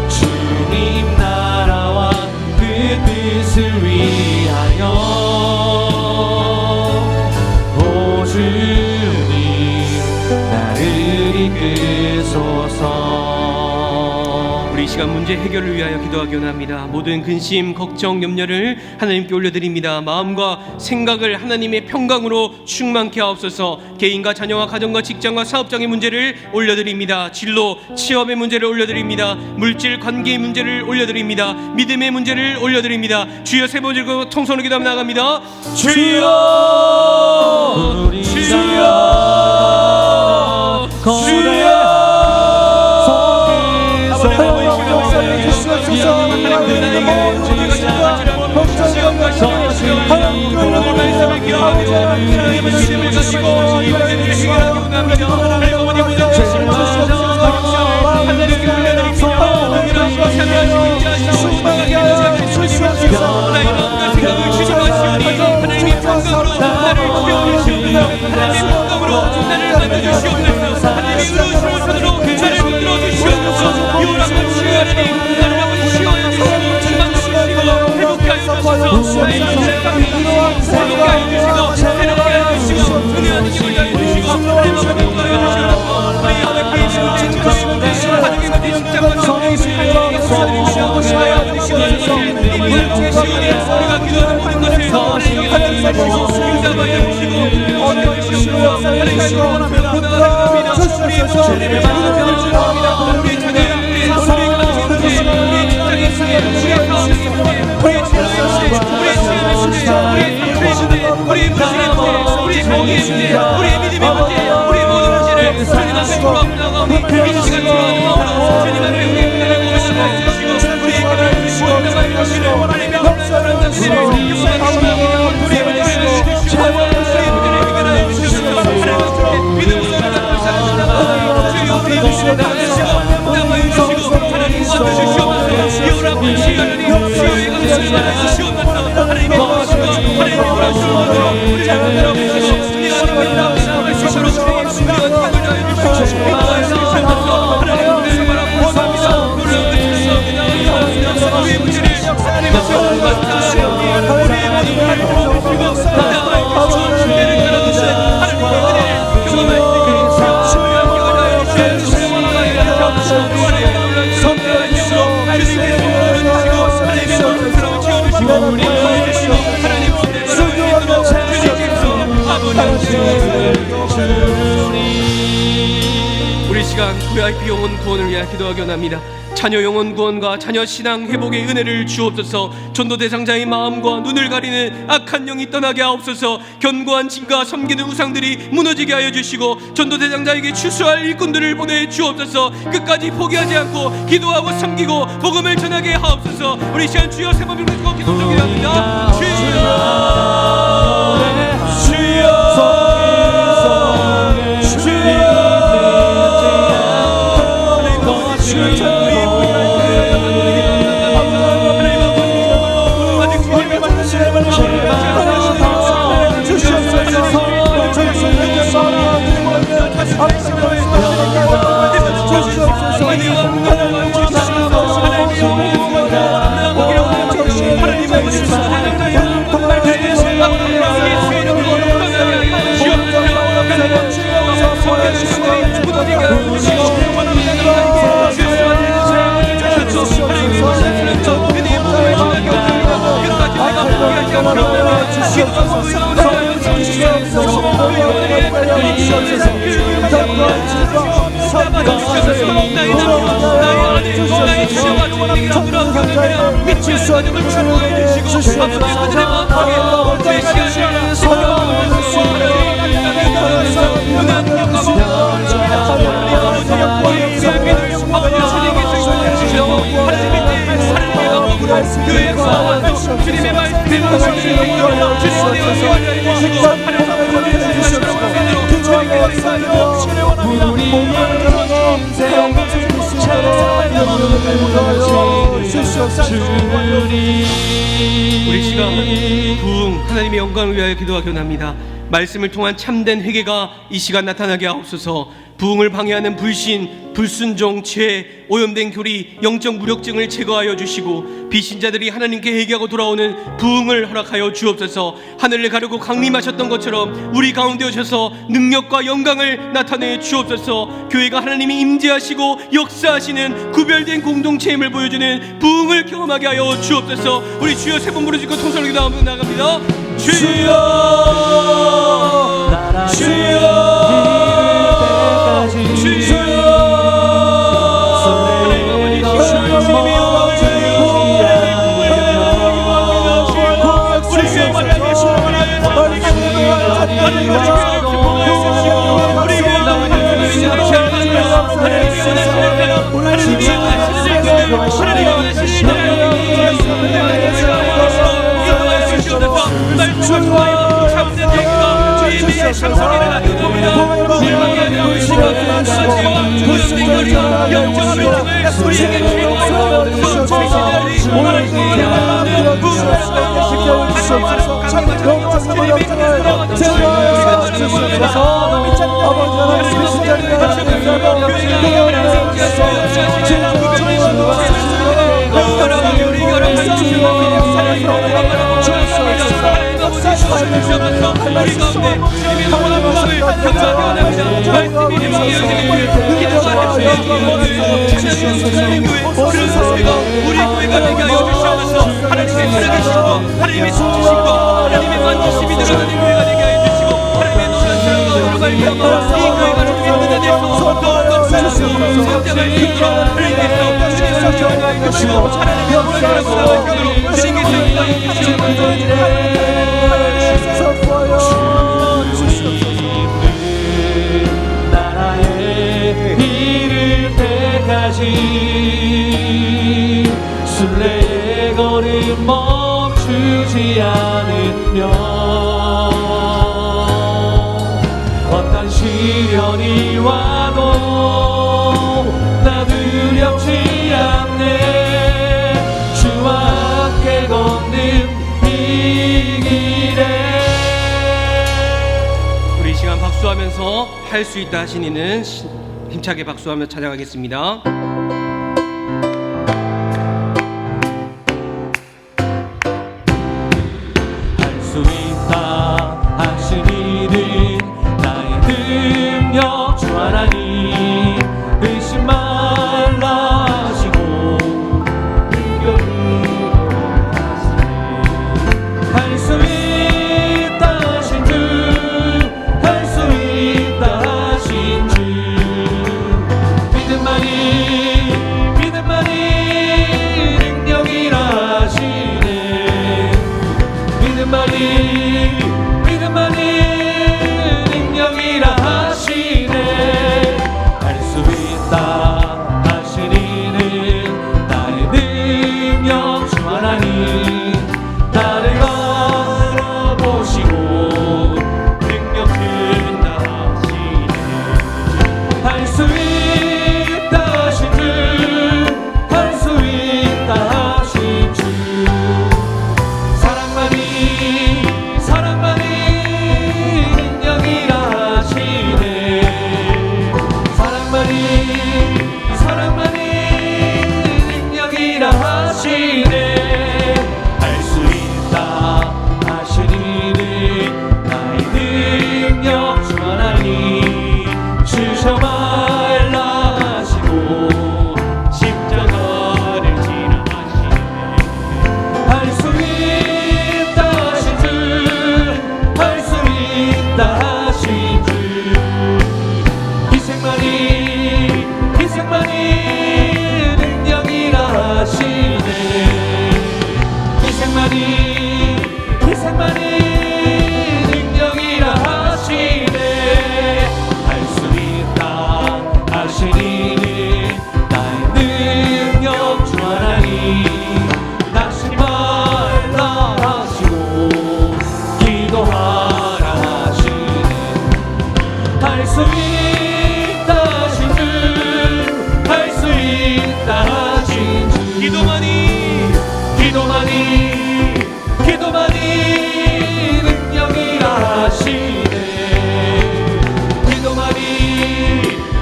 주님 나라와 그 뜻을 위하여 오 주님 나를 이끄소서. 우리 이 시간 문제 해결을 위하여 기도하기 원합니다. 모든 근심, 걱정, 염려를 하나님께 올려드립니다. 마음과 생각을 하나님의 평강으로 충만케 하옵소서. 개인과 자녀와 가정과 직장과 사업장의 문제를 올려드립니다. 진로, 취업의 문제를 올려드립니다. 물질, 관계의 문제를 올려드립니다. 믿음의 문제를 올려드립니다. 주여 세 번 읽고 통성으로 기도하며 나갑니다. 주여 주여 주여. 시험과 시험을 말씀을 기억하고 하나님의 믿음을 가지고 이 문제를 해결하기 원합니다. 할머니 모든 실망과 하나님께 올려드립니다. 하나님의 공감으로 나를 만져주시옵소서. 하나님의 의로우심을 손으로 나를 붙들어 주시옵소서. 요란한 주여 하나님, 나를 한번 치유하여 주시고 충만해 주시고 회복하여 주소서. 나의 인생을 회복하여 주시고 새롭게 하여 주시고 은혜와 능력을 다해 주시고 하나님 한번 인도하여 주시옵소서. 우리 아버지 문제, 가족의 문제, 직장 문제, 우리에게 도와드리시고 하여 주시옵소서. 이 문제 시온에 우리가 기도하는 모든 것을 하나님께 주시고 응답하여 주시고 주시옵소서. 하나님 원합니다. 우리의 모습을 원합니다. 우리 자녀의 문제, 우리 가족의 문제, 우리 직장의 문제, 우리의 가정의 문제, 우리의 진로의 문제, 우리의 취업의 문제, 우리의 사회의 문제, 우리의 문제의 문제, 우리의 정의의 문제, 우리의 믿음의 문제, 우리의 모든 문제를 주님 앞에 돌아오나가오니 이 시간 돌아오는 마음으로 주님 앞에 우리의 문제를 고백하여 주시고 우리의 기도를 주시고 응답하여 주시고 하나님의 원하시는 당신을 용서하시고 우리의 문제를 주시고 우리의 문제를 해결하여 주시옵소서. 하나님 앞에 믿음으로 나아가시옵소서. 주여 우리의 문제를 나아가시고 응답하여 주시고 하나님 도와주시옵소서. 여호라고 시간하니 주여의 감사를 받아주시옵소서. 하나님의 도와주시고 하나님의 도와주시고 우리를 만들어 주시고 우리가 능력을 나아갈 수 있도록 우리의 힘을 다해 주시고 인도하여 주시옵소서. 하나님 은혜를 바라고 감사합니다. 놀라운 것을 감사합니다. 우리의 문제를 하나님 앞에 감사하시고 우리의 모든 문제를 들어주시고 응답하여 주시고 주님을 따라주시고 하나님의 은혜를 경험할 수 있게 주님의 힘을 다해 주시고 주님의 우리 시간 VIP 영혼 구원을 위하여 기도하기 원합니다. 자녀 영혼 구원과 자녀 신앙 회복의 은혜를 주옵소서. 전도 대상자의 마음과 눈을 가리는 악한 영이 떠나게 하옵소서. 견고한 진과 섬기는 우상들이 무너지게 하여 주시고 전도 대상자에게 추수할 일꾼들을 보내 주옵소서. 끝까지 포기하지 않고 기도하고 섬기고 복음을 전하게 하옵소서. 우리 시간 주여 세 번 빌고 기도 드리옵니다. 주님의 말씀에 우리 시간 부흥 하나님의 영광을 위하여 기도하기 원합니다. 말씀을 통한 참된 회개가 이 시간 나타나게 하옵소서. 부흥을 방해하는 불신, 불순종, 죄, 오염된 교리, 영적 무력증을 제거하여 주시고 비신자들이 하나님께 회개하고 돌아오는 부흥을 허락하여 주옵소서. 하늘을 가르고 강림하셨던 것처럼 우리 가운데 오셔서 능력과 영광을 나타내 주옵소서. 교회가 하나님이 임재하시고 역사하시는 구별된 공동체임을 보여주는 부흥을 경험하게 하여 주옵소서. 우리 주여 세 번 부르짖고 통성으로 기도하며 나갑니다. 주여 주여 하나님의 숨주심과 하나님의 만지심이 드러나는 교회가 되게 하여 주시고 하나님의 놀라운 사랑과 으로 말미암아 이 교회가 주님의 은혜에서 더욱더 살아나고 성장할 수 있도록 하나님께서 주님의 성령을 주시고 하나님의 놀라운 사랑을 주도록 주님께서 인도해 주시옵소서. 나라에 이를 때까지 순례의 걸음 멈추지 않으며 어떤 시련이 와도 나 두렵지 않네. 주와 함께 걷는 이 길에. 우리 이 시간 박수하면서 할 수 있다 하신 이는 힘차게 박수하며 찬양하겠습니다. 수 있다 하신 이는 나의 능력 주 하나님 의심 말라 하시고 능력을 하시네. 할 수 있다 하신 주 할 수 있다 하신 주 믿음만이 능력이라 하시네. 믿음만이 능력이라 하시네. 할 수 있다 하시니는 나의 능력 주 하나님 나를 바라보시고 능력 준다 하시네. 할 수 있다 하신 주 할 수 있다 하신 주 사랑만이 능력이라 하시네. 사랑만이 능력이라 하시네. 할 수 있다 하시니는 나의 능력 주 하나님 주셔 말라 하시고 십자가를 지라 하시네. 할 수 있다 하신 주 할 수 있다 하신 주 희생만이 능력이라 하시네. 희생만이 능력이라 하시네. 할 수 있다 하시니는 나의 능력 주 하나님 다시 말라 하시고 기도하라 하시네. 할 수 있다 하신 주 할 수 있다 하신 주 기도만이 능력이라 하시네.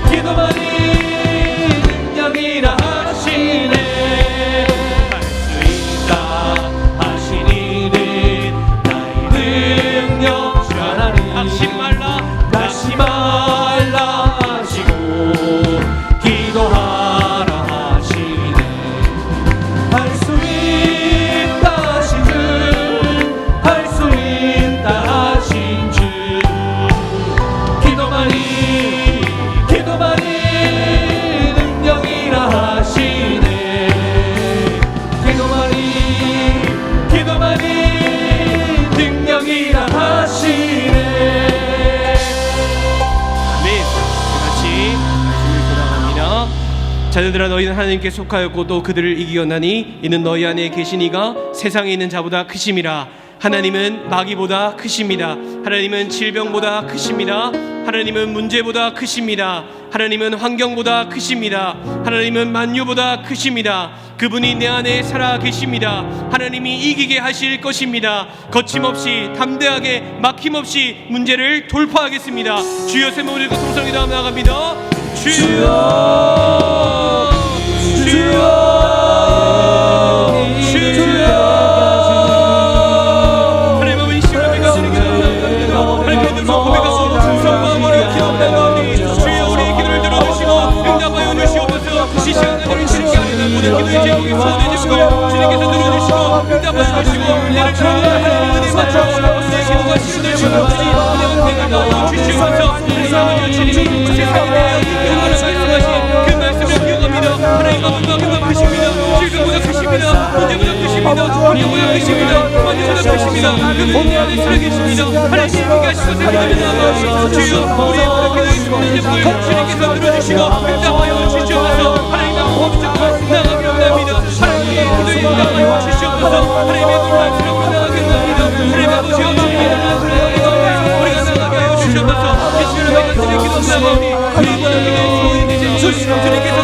기도만이 능력이라 하시네. 할 수 있다 하시니는 나의 능력 주 하나님 다시 말라 하시고 기도하라 하시네. 할 수 있다 하신 주 할 수 있다 하신 주 기도만이 능력이라 하시네. 기도만이 능력이라 하시네. 아멘. 같이 말씀을 교독합니다. 자녀들아 너희는 하나님께 속하였고 또 그들을 이기었나니 이는 너희 안에 계시니가 세상에 있는 자보다 크심이라. 하나님은 마귀보다 크십니다. 하나님은 질병보다 크십니다. 하나님은 문제보다 크십니다. 하나님은 환경보다 크십니다. 하나님은 만유보다 크십니다. 그분이 내 안에 살아 계십니다. 하나님이 이기게 하실 것입니다. 거침없이 담대하게 막힘없이 문제를 돌파하겠습니다. 주여 세 몸을 들고 통성이 다음 나갑니다. 주여 주여 이 시간에 우리 주님께 하는 모든 기도의 제목이 소원해지고 주님께서 들어주시고 응답하시고 나를 주님의 하나님의 은혜 받고 우리의 기도가 시원되시고 주님 은혜와 평강을 주시면서 하나님 주님이 세상에 대하여 영원한 말씀하신 그 말씀을 기억합니다. 하나님 아버지가 그보다 크십니다. 질병보다 크십니다. 문제보다 크십니다. 환경보다 크십니다. 만유보다 크십니다. 그분이 내 안에 살아계십니다. 하나님 이기게 하시고 세상에 나아가 주여 우리의 모든 기도의 제목을 주님께서 들어주시고 응답하여 주시옵소서. 하나님 앞에 범죄하고 나아가게 원합니다. 하나님의 기도에 응답하여 주시옵소서. 하나님의 놀라운 사랑으로 나아가게 원합니다. 하나님 아버지 주님의 놀라운 사랑으로 우리가 나아가게 하여 주시옵소서. 이 시간에 내가 주님께 기도하오니 우리 모든 기도의 소원이 되지 주님께서